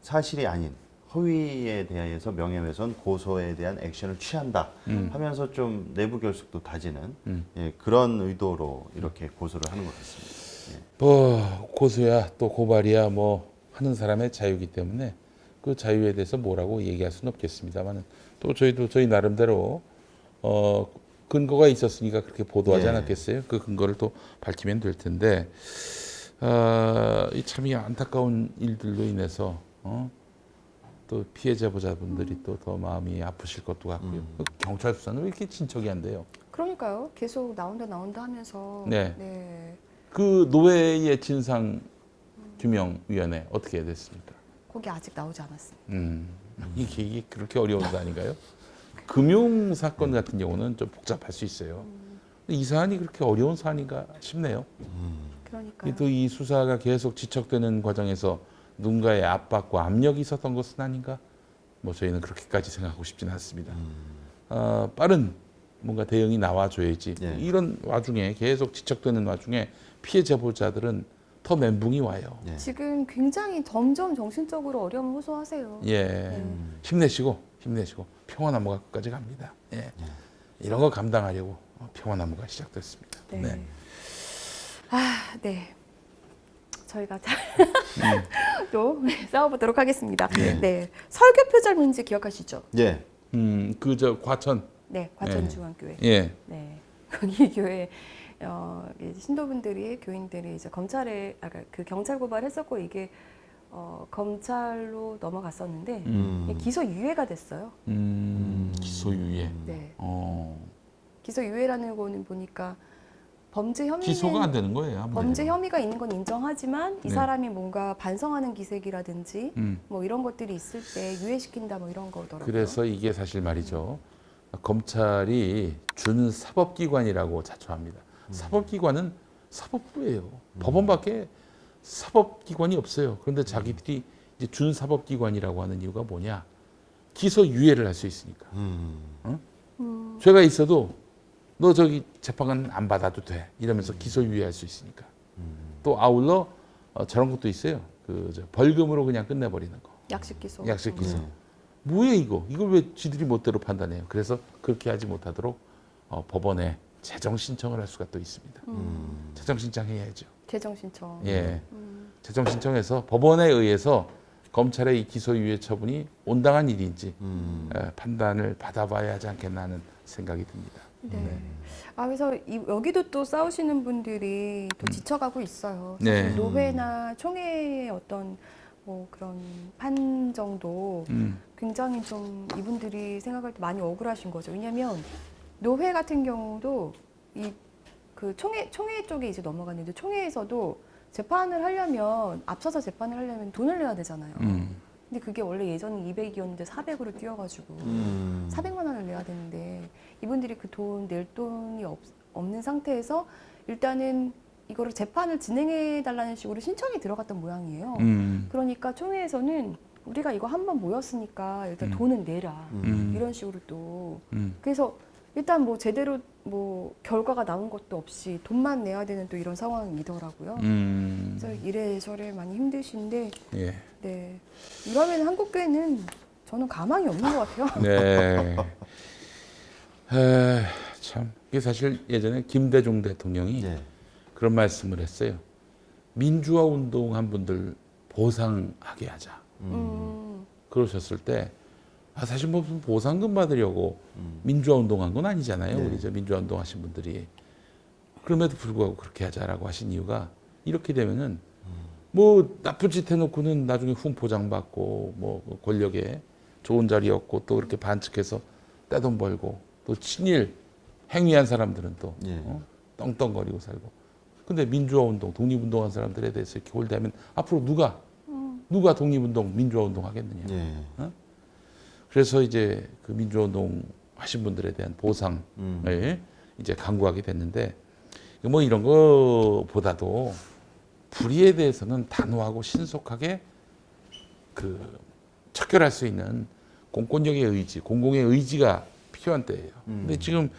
사실이 아닌 허위에 대해서 명예훼손 고소에 대한 액션을 취한다 하면서 좀 내부 결속도 다지는 예, 그런 의도로 이렇게 고소를 하는 것 같습니다. 예. 뭐 고소야 또 고발이야 뭐 하는 사람의 자유이기 때문에 그 자유에 대해서 뭐라고 얘기할 수는 없겠습니다만 또 저희도 저희 나름대로 근거가 있었으니까 그렇게 보도하지 예. 않았겠어요? 그 근거를 또 밝히면 될 텐데 참 이 안타까운 일들로 인해서 또 피해자분들이 또 더 마음이 아프실 것도 같고요. 경찰 수사는 왜 이렇게 진척이 안 돼요? 그러니까요. 계속 나온다 하면서. 네. 네. 그 노회의 진상 규명위원회 어떻게 됐습니까? 거기 아직 나오지 않았습니다. 이게 그렇게 어려운 거 아닌가요? 금융 사건 같은 경우는 좀 복잡할 수 있어요. 근데 이 사안이 그렇게 어려운 사안인가 싶네요. 그러니까요. 또 이 수사가 계속 지척되는 과정에서 누군가의 압박과 압력이 있었던 것은 아닌가? 뭐 저희는 그렇게까지 생각하고 싶지는 않습니다. 빠른 뭔가 대응이 나와줘야지. 예. 이런 와중에 계속 지척되는 와중에 피해 제보자들은 더 멘붕이 와요. 예. 지금 굉장히 점점 정신적으로 어려움을 호소하세요. 예, 힘내시고 평화나무가까지 갑니다. 예. 이런 거 감당하려고 평화나무가 시작됐습니다. 네. 네. 네. 저희가 또 싸워보도록 하겠습니다. 네. 네. 설교 표절 문제 기억하시죠? 예. 그저 과천. 네. 과천중앙교회. 예. 네. 거기 교회 이제 신도분들이 교인들이 이제 검찰에 그 경찰 고발했었고 이게 검찰로 넘어갔었는데 기소 유예가 됐어요. 기소유예. 네. 기소 유예라는 거는 보니까 범죄 혐의는 기소가 안 되는 거예요. 아무래도. 범죄 혐의가 있는 건 인정하지만 이 네. 사람이 뭔가 반성하는 기색이라든지 음. 뭐 이런 것들이 있을 때 유예시킨다 뭐 이런 거더라고요. 그래서 이게 사실 말이죠. 검찰이 준사법기관이라고 자처합니다. 사법기관은 사법부예요. 법원밖에 사법기관이 없어요. 그런데 자기들이 이제 준사법기관이라고 하는 이유가 뭐냐? 기소유예를 할 수 있으니까. 죄가 있어도 너 저기 재판관 안 받아도 돼. 이러면서 기소유예할 수 있으니까. 또 아울러 저런 것도 있어요. 벌금으로 그냥 끝내버리는 거. 약식 기소. 약식 기소. 뭐예요 이거? 이걸 왜 지들이 멋대로 판단해요? 그래서 그렇게 하지 못하도록 법원에 재정 신청을 할 수가 또 있습니다. 재정 신청해야죠. 재정 신청. 예. 재정 신청해서 법원에 의해서 검찰의 이 기소유예 처분이 온당한 일인지 판단을 받아봐야 하지 않겠나 하는 생각이 듭니다. 네. 그래서 여기도 또 싸우시는 분들이 또 지쳐가고 있어요. 네. 사실 노회나 총회의 어떤 뭐 그런 판정도 굉장히 좀 이분들이 생각할 때 많이 억울하신 거죠. 왜냐하면 노회 같은 경우도 그 총회 쪽에 이제 넘어갔는데 총회에서도 재판을 하려면 앞서서 재판을 하려면 돈을 내야 되잖아요. 근데 그게 원래 예전은 200이었는데 400으로 뛰어가지고 400만 원을 내야 되는데 이분들이 그 돈 낼 돈이 없는 상태에서 일단은 이거를 재판을 진행해 달라는 식으로 신청이 들어갔던 모양이에요. 그러니까 총회에서는 우리가 이거 한번 모였으니까 일단 돈은 내라 이런 식으로 또 그래서 일단 뭐 제대로 뭐 결과가 나온 것도 없이 돈만 내야 되는 또 이런 상황이더라고요. 그래서 이래저래 많이 힘드신데 예. 네 이러면 한국교회는 저는 가망이 없는 것 같아요. 네. 참 이게 사실 예전에 김대중 대통령이 예. 그런 말씀을 했어요. 민주화 운동한 분들 보상하게 하자. 그러셨을 때 사실 무슨 보상금 받으려고 민주화 운동한 건 아니잖아요. 네. 우리 저 민주화 운동하신 분들이. 그럼에도 불구하고 그렇게 하자라고 하신 이유가 이렇게 되면은 뭐 나쁜 짓 해놓고는 나중에 훈포장 받고 뭐 권력에 좋은 자리 얻고 또 그렇게 반칙해서 떼돈 벌고 또 친일 행위한 사람들은 또 예. 떵떵거리고 살고. 근데 민주화 운동, 독립운동한 사람들에 대해서 이렇게 홀대하면 앞으로 누가 독립운동, 민주화 운동 하겠느냐. 예. 그래서 이제 그 민주화 운동 하신 분들에 대한 보상을 이제 강구하게 됐는데 뭐 이런 거보다도 불의에 대해서는 단호하고 신속하게 그 척결할 수 있는 공권력의 의지, 공공의 의지가 필요한 때예요. 근데 지금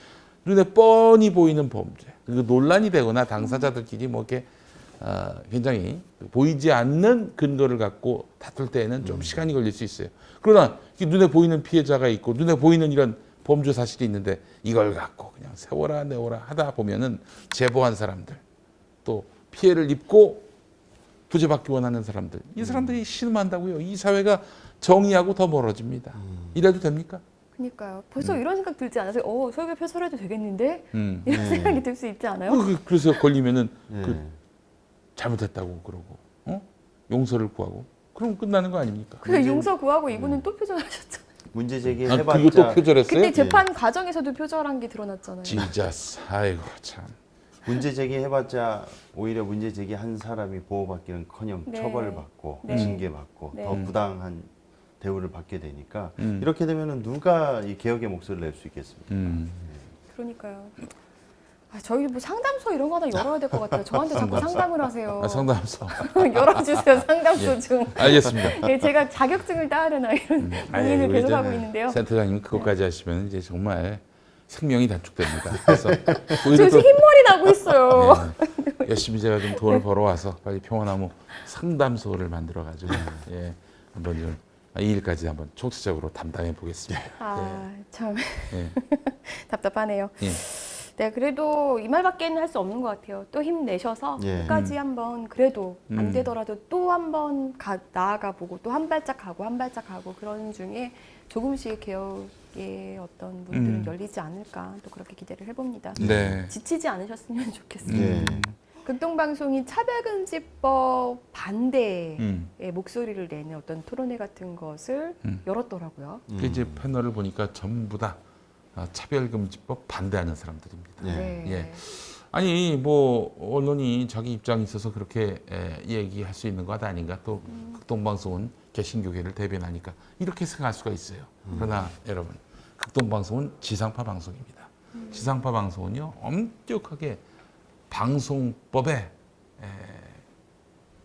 눈에 뻔히 보이는 범죄, 그 논란이 되거나 당사자들끼리 뭐 이렇게 굉장히 보이지 않는 근거를 갖고 다툴 때에는 좀 시간이 걸릴 수 있어요. 그러나 눈에 보이는 피해자가 있고 눈에 보이는 이런 범죄 사실이 있는데 이걸 갖고 그냥 세워라 내워라 하다 보면은 제보한 사람들 또 피해를 입고 구제받기 원하는 사람들, 이 사람들이 신음한다고요. 이 사회가 정의하고 더 멀어집니다. 이래도 됩니까? 그러니까요. 벌써 이런 생각 들지 않아요? 설교 폐설해도 되겠는데? 음. 이런 생각이 들 수 있지 않아요? 그래서 걸리면은 예. 그 잘못했다고 그러고, 용서를 구하고, 그럼 끝나는 거 아닙니까? 그래 용서 구하고 이분은 또 표절하셨잖아요. 문제 제기 아, 해봤자 그거 또 표절했어요? 그때 재판 과정에서도 표절한 게 드러났잖아요. 진짜, 아이고 참. 문제 제기해봤자 오히려 문제 제기한 사람이 보호받기는커녕 네. 처벌을 받고 네. 징계받고 네. 더 부당한 대우를 받게 되니까 음. 이렇게 되면은 누가 이 개혁의 목소리를 낼 수 있겠습니까? 그러니까요. 저희 뭐 상담소 이런 거 하나 열어야 될 것 같아요. 저한테 자꾸 상담을 하세요. 상담소. 열어주세요. 상담소 예. 좀. 알겠습니다. 예, 제가 자격증을 따야 되나 이런 아유, 고민을 우리 계속 이제 하고 있는데요. 센터장님 그것까지 하시면 이제 정말 생명이 단축됩니다. 그래서 저 오히려 지금 흰머리 나고 있어요. 열심히 제가 좀 돈을 벌어와서 빨리 평화나무 상담소를 만들어가지고 한번 좀 이 일까지 한번 총체적으로 담당해 보겠습니다. 참 예. 답답하네요. 예. 네, 그래도 이 말밖에는 할 수 없는 것 같아요. 또 힘내셔서 예. 끝까지 한번 그래도 안 음. 되더라도 또 한번 나아가 보고 또 한 발짝 가고 한 발짝 가고 그런 중에 조금씩 개혁의 어떤 문들은 열리지 않을까 또 그렇게 기대를 해봅니다. 네. 지치지 않으셨으면 좋겠어요. 예. 극동방송이 차별금지법 반대의 음. 목소리를 내는 어떤 토론회 같은 것을 열었더라고요. 그 이제 패널을 보니까 전부 다 차별금지법 반대하는 사람들입니다. 예. 예. 아니 뭐 언론이 자기 입장이 있어서 그렇게 얘기할 수 있는 것 아닌가. 또 극동방송은 개신교계를 대변하니까 이렇게 생각할 수가 있어요. 그러나 여러분, 극동방송은 지상파 방송입니다. 지상파 방송은요 엄격하게 방송법의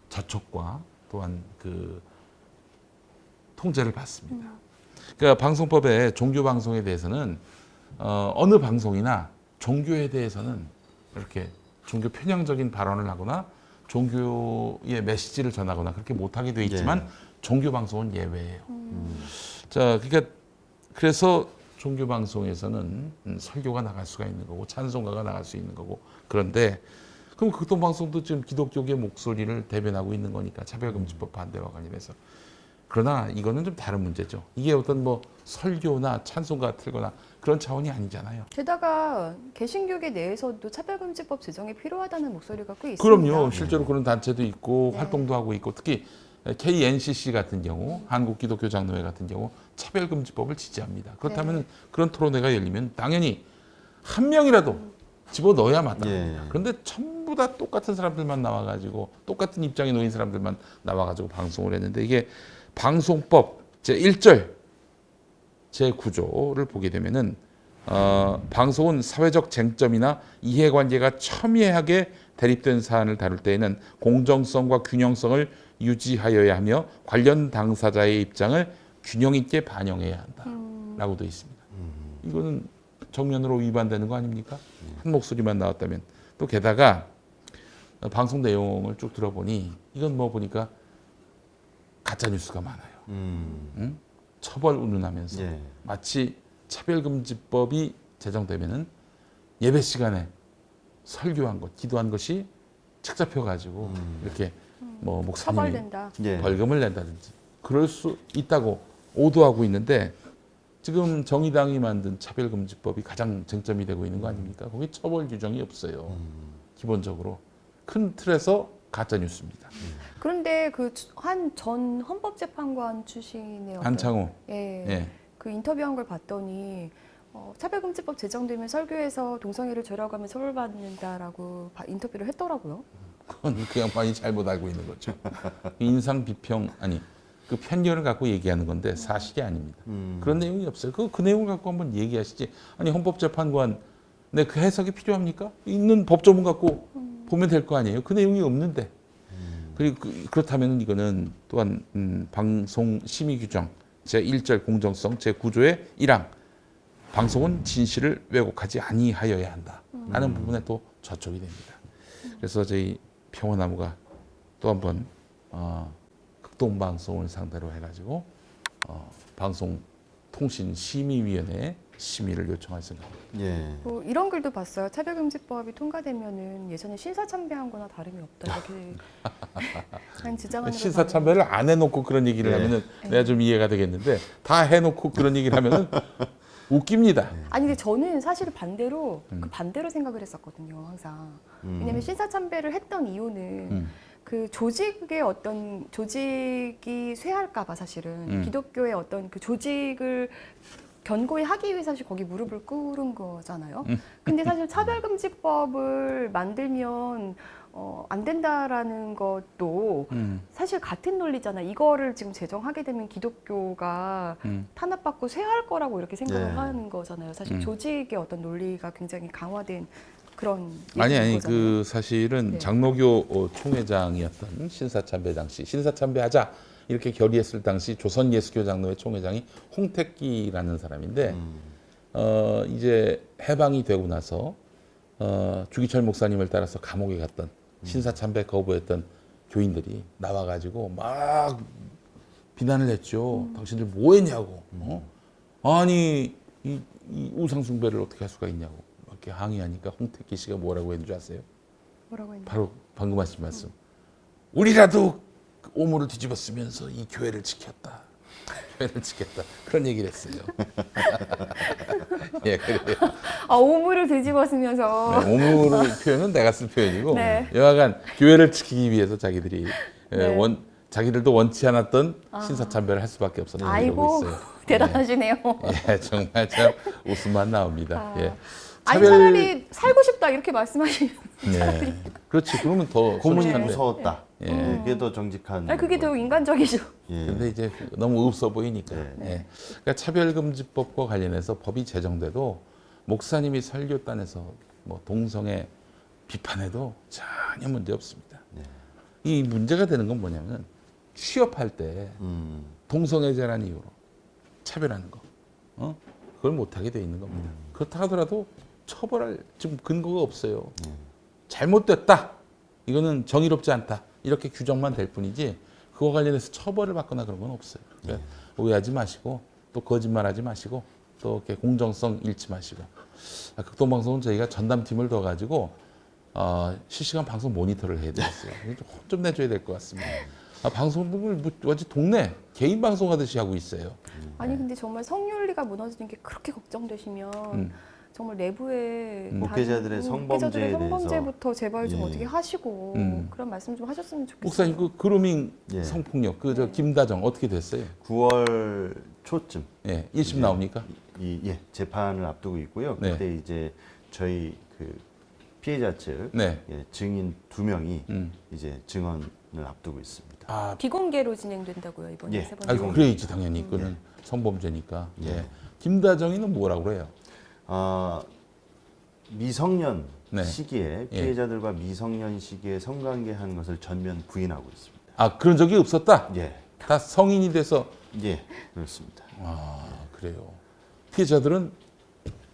저촉과 또한 그 통제를 받습니다. 그러니까 방송법의 종교 방송에 대해서는 어느 방송이나 종교에 대해서는 이렇게 종교 편향적인 발언을 하거나 종교의 메시지를 전하거나 그렇게 못하게 돼 있지만 종교 방송은 예외예요. 자, 그러니까 그래서 종교 방송에서는 설교가 나갈 수가 있는 거고 찬송가가 나갈 수 있는 거고 그런데 그럼 극동방송도 지금 기독교계 목소리를 대변하고 있는 거니까 차별금지법 반대와 관련해서 그러나 이거는 좀 다른 문제죠. 이게 어떤 뭐 설교나 찬송가 틀거나 그런 차원이 아니잖아요. 게다가 개신교계 내에서도 차별금지법 제정이 필요하다는 목소리가 꽤 있습니다. 그럼요. 실제로 그런 단체도 있고 네. 활동도 하고 있고 특히 KNCC 같은 경우 한국기독교장로회 같은 경우 차별금지법을 지지합니다. 그렇다면 그런 토론회가 열리면 당연히 한 명이라도 집어넣어야 마땅합니다. 그런데 전부 다 똑같은 사람들만 나와가지고 똑같은 입장에 놓인 사람들만 나와가지고 방송을 했는데 이게 방송법 제1절 제9조를 보게 되면은 방송은 사회적 쟁점이나 이해관계가 첨예하게 대립된 사안을 다룰 때에는 공정성과 균형성을 유지하여야 하며 관련 당사자의 입장을 균형 있게 반영해야 한다라고 되어 있습니다. 이거는 정면으로 위반되는 거 아닙니까? 한 목소리만 나왔다면 또 게다가 방송 내용을 쭉 들어보니 이건 뭐 보니까 가짜 뉴스가 많아요. 응? 처벌 운운하면서 마치 차별금지법이 제정되면은 예배 시간에 설교한 것, 기도한 것이 책 잡혀가지고 이렇게 뭐 목사님이 처벌된다. 벌금을 낸다든지 그럴 수 있다고 오도하고 있는데 지금 정의당이 만든 차별금지법이 가장 쟁점이 되고 있는 거 아닙니까? 거기 처벌 규정이 없어요. 기본적으로 큰 틀에서 가짜 뉴스입니다. 그런데 그 한 전 헌법재판관 출신의 어떤 안창호. 예. 그 인터뷰한 걸 봤더니 차별금지법 제정되면 설교에서 동성애를 죄라고 하면 처벌받는다라고 인터뷰를 했더라고요. 그건 그 양반이 잘못 알고 있는 거죠. 인상 비평 아니 그 편견을 갖고 얘기하는 건데 사실이 아닙니다. 그런 내용이 없어요. 그 내용을 갖고 한번 얘기하시지. 아니 헌법재판관 그 해석이 필요합니까? 있는 법조문 갖고 보면 될 거 아니에요. 그 내용이 없는데. 그리고 그렇다면 이거는 또한 방송 심의 규정 제1절 공정성 제9조의 1항 방송은 진실을 왜곡하지 아니하여야 한다라는 부분에 또 저촉이 됩니다. 그래서 저희 평화나무가 또 한번 극동방송을 상대로 해가지고 방송통신심의위원회에 심의를 요청할 생각입니다. 예. 뭐 이런 글도 봤어요. 차별금지법이 통과되면은 예전에 신사참배한 거나 다름이 없다 이렇게 한 주장하는 걸 신사참배를 안 해놓고 그런 얘기를 네. 하면은 내가 좀 이해가 되겠는데 다 해놓고 그런 얘기를 하면은 웃깁니다. 아니 근데 저는 사실 반대로 그 반대로 생각을 했었거든요 항상. 왜냐면 신사참배를 했던 이유는 그 조직의 어떤 조직이 쇠할까봐 사실은 기독교의 어떤 그 조직을 견고히 하기 위해 사실 거기 무릎을 꿇은 거잖아요. 근데 사실 차별금지법을 만들면 안 된다라는 것도 사실 같은 논리잖아. 이거를 지금 제정하게 되면 기독교가 탄압받고 쇠할 거라고 이렇게 생각을 네. 하는 거잖아요. 사실 조직의 어떤 논리가 굉장히 강화된 그런 아니 얘기인 거잖아요. 그 사실은 네. 장로교 총회장이었던 신사참배 당시 신사참배하자 이렇게 결의했을 당시 조선예수교 장로회 총회장이 홍택기라는 사람인데 이제 해방이 되고 나서 주기철 목사님을 따라서 감옥에 갔던 신사참배 거부했던 교인들이 나와가지고 막 비난을 했죠. 당신들 뭐 했냐고. 아니 이 우상숭배를 어떻게 할 수가 있냐고 이렇게 항의하니까 홍택기 씨가 뭐라고 했는 줄 아세요? 뭐라고 했나요? 바로 방금 하신 말씀. 우리라도 오물을 뒤집어 쓰면서 이 교회를 지켰다. 교회를 지켰다. 그런 얘기를 했어요. 예, 그래요. 아 오물을 뒤집어 쓰면서 네, 오물의 표현은 내가 쓸 표현이고 네. 여하간 교회를 지키기 위해서 자기들이 네. 자기들도 원치 않았던 신사참배를 할 수밖에 없었다 이러고 아이고 있어요. 대단하시네요. 예, 정말 참 웃음만 나옵니다. 예. 아니 차라리 살고 싶다 이렇게 말씀하시면 네. 그렇지. 그러면 더 고문이 솔직한데. 무서웠다. 예. 그게 더 정직한. 아니, 그게 더 인간적이죠. 예. 근데 이제 너무 없어 보이니까. 네. 예. 그러니까 차별금지법과 관련해서 법이 제정돼도 목사님이 설교단에서 뭐 동성애 비판해도 전혀 문제 없습니다. 네. 이 문제가 되는 건 뭐냐면 취업할 때 동성애자라는 이유로 차별하는 거, 그걸 못하게 돼 있는 겁니다. 그렇다 하더라도 처벌할 지금 근거가 없어요. 잘못됐다. 이거는 정의롭지 않다. 이렇게 규정만 될 뿐이지 그거 관련해서 처벌을 받거나 그런 건 없어요. 그러니까 오해하지 마시고 또 거짓말하지 마시고 또 이렇게 공정성 잃지 마시고 극동방송은 저희가 전담팀을 둬가지고 실시간 방송 모니터를 해야 되겠어요. 좀 내줘야 될 것 같습니다. 방송국을 어찌 동네 개인 방송하듯이 하고 있어요. 아니 근데 정말 성윤리가 무너지는 게 그렇게 걱정되시면 정말 내부에 목회자들의 성범죄에 대해서 성범죄부터 제발 좀 예. 어떻게 하시고 그런 말씀 좀 하셨으면 좋겠어요. 목사님 그 그루밍 예. 성폭력 저 김다정 어떻게 됐어요? 9월 초쯤 예, 1심 나옵니까? 재판을 앞두고 있고요. 네. 그때 이제 저희 그 피해자 측 네. 증인 2명이 이제 증언을 앞두고 있습니다. 아, 비공개로 진행된다고요 이번에 예. 세 번째. 아이고 그래야지 당연히 그는 성범죄니까. 예. 김다정이는 뭐라고 그래요? 미성년 네. 시기에 예. 피해자들과 미성년 시기에 성관계한 것을 전면 부인하고 있습니다. 아 그런 적이 없었다. 예, 다 성인이 돼서 그렇습니다. 그래요. 피해자들은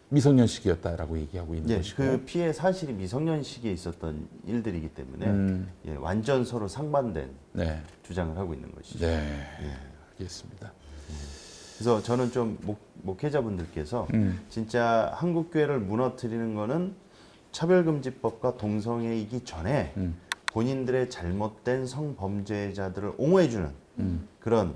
미성년 시기였다라고 얘기하고 있는 예, 것이고. 그 피해 사실이 미성년 시기에 있었던 일들이기 때문에 완전 서로 상반된 네, 주장을 하고 있는 것이죠. 네, 알겠습니다. 그래서 저는 좀 목회자분들께서 진짜 한국 교회를 무너뜨리는 거는 차별금지법과 동성애이기 전에 본인들의 잘못된 성범죄자들을 옹호해주는 그런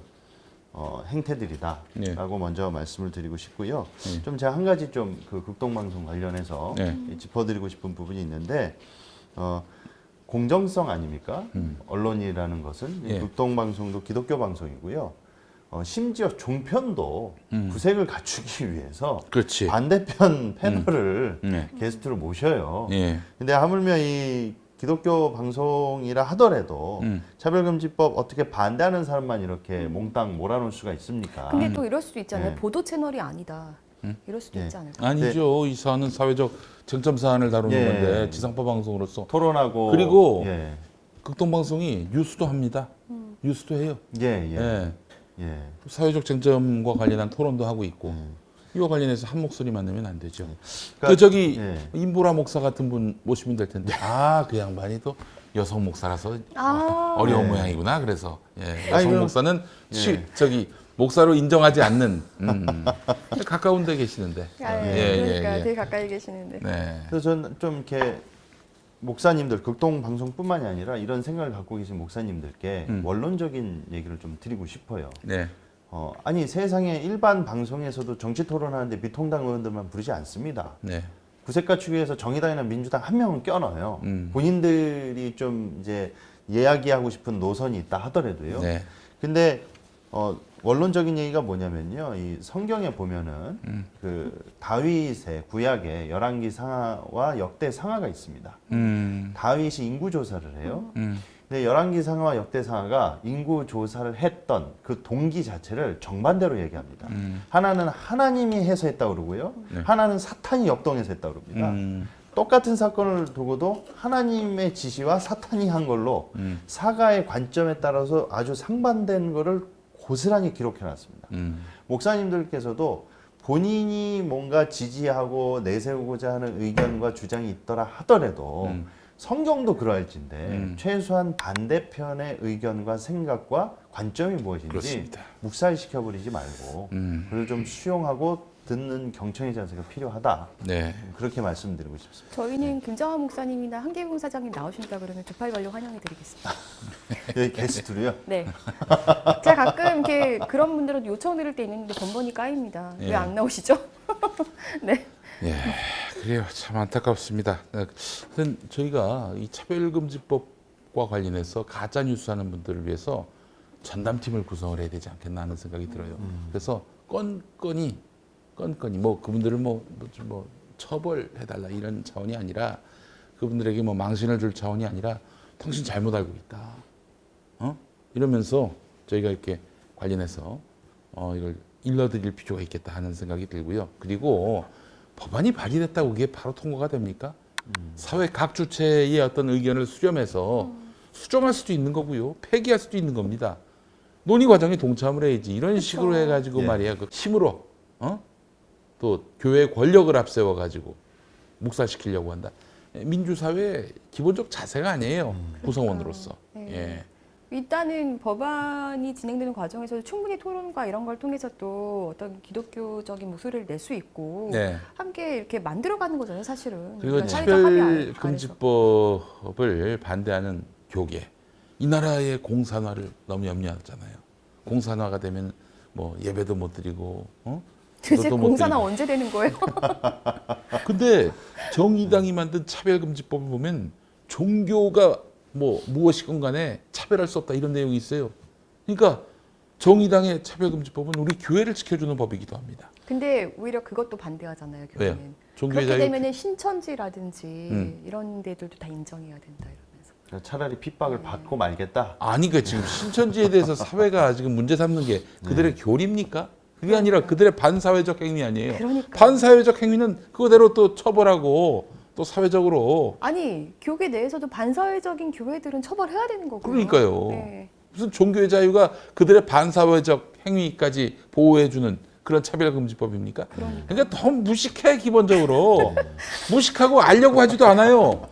행태들이다라고 먼저 말씀을 드리고 싶고요. 좀 제가 한 가지 좀 그 극동방송 관련해서 짚어드리고 싶은 부분이 있는데 공정성 아닙니까? 언론이라는 것은 예. 극동방송도 기독교 방송이고요. 심지어 종편도 구색을 갖추기 위해서 그렇지. 반대편 패널을 네. 게스트로 모셔요. 예. 근데 하물며 이 기독교 방송이라 하더라도 차별금지법 어떻게 반대하는 사람만 이렇게 몽땅 몰아놓을 수가 있습니까? 근데 또 이럴 수도 있잖아요. 예. 보도 채널이 아니다. 이럴 수도 예. 있지 않을까? 아니죠. 이 사안은 사회적 쟁점 사안을 다루는 예. 건데 지상파 방송으로서 토론하고 그리고 예. 극동방송이 뉴스도 합니다. 뉴스도 해요. 예. 예. 예. 사회적 쟁점과 관련한 토론도 하고 있고 이와 관련해서 한 목소리만 내면 안 되죠. 그러니까, 저기 예. 임보라 목사 같은 분 모시면 될 텐데 그 양반이 또 여성 목사라서 아. 어려운 네. 모양이구나. 그래서 아니, 여성 그럼- 목사는 예. 저기 목사로 인정하지 않는 가까운 데 계시는데. 아, 예, 그러니까 예. 되게 가까이 계시는데. 네. 그래서 저는 좀 이렇게 목사님들 극동 방송뿐만이 아니라 이런 생각을 갖고 계신 목사님들께 원론적인 얘기를 좀 드리고 싶어요. 네. 아니 세상에 일반 방송에서도 정치 토론하는데 미통당 의원들만 부르지 않습니다. 네. 구색과 추기에서 정의당이나 민주당 한 명은 껴넣어요. 본인들이 좀 이제 이야기하고 싶은 노선이 있다 하더라도요. 네. 근데 원론적인 얘기가 뭐냐면요. 이 성경에 보면은 그 다윗의 구약에 열왕기 상하와 역대 상하가 있습니다. 다윗이 인구 조사를 해요. 근데 열왕기 상하와 역대 상하가 인구 조사를 했던 그 동기 자체를 정반대로 얘기합니다. 하나는 하나님이 해서 했다고 그러고요. 네. 하나는 사탄이 역동해서 했다고 그럽니다. 똑같은 사건을 두고도 하나님의 지시와 사탄이 한 걸로 사가의 관점에 따라서 아주 상반된 거를 고스란히 기록해 놨습니다. 목사님들께서도 본인이 뭔가 지지하고 내세우고자 하는 의견과 주장이 있더라 하더라도 성경도 그러할진데 최소한 반대편의 의견과 생각과 관점이 무엇인지 그렇습니다. 묵살시켜버리지 말고 그걸 좀 수용하고 듣는 경청의 자세가 필요하다. 네. 그렇게 말씀드리고 싶습니다. 저희는 김정환 목사님이나 한계봉 사장님 나오신다 그러면 두 팔 벌려 환영해드리겠습니다. 여기 게스트로요? 네. 제가 가끔 이렇게 그런 분들은 요청 드릴 때 있는데 번번이 까입니다. 예. 왜 안 나오시죠? 네. 예, 그래요. 참 안타깝습니다. 하여튼 저희가 이 차별금지법과 관련해서 가짜 뉴스 하는 분들을 위해서 전담팀을 구성을 해야 되지 않겠나 하는 생각이 들어요. 그래서 건건이 뭐 그분들을 뭐 처벌해달라 이런 차원이 아니라 그분들에게 뭐 망신을 줄 차원이 아니라 당신 잘못 알고 있다. 이러면서 저희가 이렇게 관련해서 이걸 일러드릴 필요가 있겠다 하는 생각이 들고요. 그리고 법안이 발의됐다고 그게 바로 통과가 됩니까? 사회 각 주체의 어떤 의견을 수렴해서 수정할 수도 있는 거고요. 폐기할 수도 있는 겁니다. 논의 과정에 동참을 해야지. 이런 식으로 해가지고 예. 말이야. 그 힘으로 또 교회의 권력을 앞세워 가지고 묵살시키려고 한다. 민주사회의 기본적 자세가 아니에요. 구성원으로서. 네. 예. 일단은 법안이 진행되는 과정에서 충분히 토론과 이런 걸 통해서 또 어떤 기독교적인 목소리를 낼 수 있고 네. 함께 이렇게 만들어가는 거잖아요, 사실은. 그리고 그러니까 사회적 합의 아래서. 차별금지법을 반대하는 교계. 이 나라의 공산화를 너무 염려하잖아요. 공산화가 되면 뭐 예배도 못 드리고, 도대체 기도도 못 공산화 드리고. 언제 되는 거예요? 근데 정의당이 만든 차별금지법을 보면 종교가 뭐 무엇이건 간에 차별할 수 없다 이런 내용이 있어요. 그러니까 정의당의 차별금지법은 우리 교회를 지켜주는 법이기도 합니다. 근데 오히려 그것도 반대하잖아요, 교회는. 왜요? 종교의 그렇게 자유. 되면은 신천지라든지 이런 데들도 다 인정해야 된다 이러면서. 차라리 핍박을 받고 말겠다. 아니 그 지금 신천지에 대해서 사회가 지금 문제 삼는 게 그들의 교리입니까? 그게 아니라 그들의 반사회적 행위 아니에요. 그러니까요. 반사회적 행위는 그대로 또 처벌하고 또 사회적으로 아니 교회 내에서도 반사회적인 교회들은 처벌해야 되는 거고요. 그러니까요. 네. 무슨 종교의 자유가 그들의 반사회적 행위까지 보호해주는 그런 차별금지법입니까? 그러니까 너무 무식해 기본적으로. 무식하고 알려고 하지도 않아요.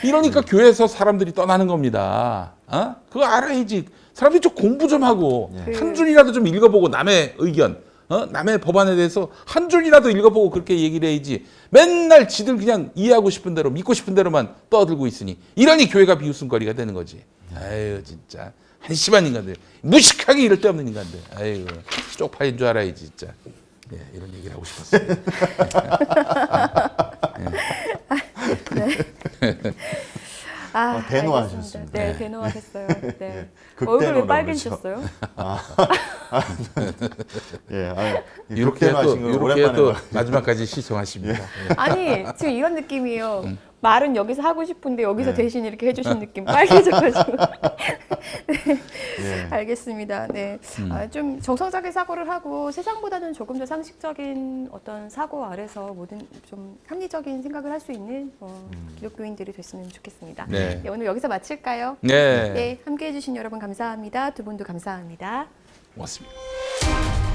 이러니까 교회에서 사람들이 떠나는 겁니다. 그거 알아야지. 사람들이 좀 공부 좀 하고 한 줄이라도 좀 읽어보고 남의 의견, 남의 법안에 대해서 한 줄이라도 읽어보고 그렇게 얘기를 해야지. 맨날 지들 그냥 이해하고 싶은 대로 믿고 싶은 대로만 떠들고 있으니 이러니 교회가 비웃음거리가 되는 거지. 아유 진짜 한심한 인간들, 무식하게 이럴 데 없는 인간들. 아유 쪽팔린 줄 알아야지 진짜. 예, 이런 얘기를 하고 싶었어요. 대노하셨습니다. 알겠습니다. 네, 대노하셨어요. 네. 극대노라고 얼굴 왜 그러죠. 빨개지셨어요? 예, 이렇게 극대노하신 걸 또 오랜만에 또 봐요. 마지막까지 시청하십니다. 예. 아니 지금 이런 느낌이에요. 말은 여기서 하고 싶은데 여기서 대신 이렇게 해주신 느낌 빨개져가지고. 네. 예. 알겠습니다. 네, 좀 정성적인 사고를 하고 세상보다는 조금 더 상식적인 어떤 사고 아래서 모든 좀 합리적인 생각을 할 수 있는 기독교인들이 됐으면 좋겠습니다. 네. 네, 오늘 여기서 마칠까요? 네. 네, 함께해 주신 여러분 감사합니다. 두 분도 감사합니다. 고맙습니다.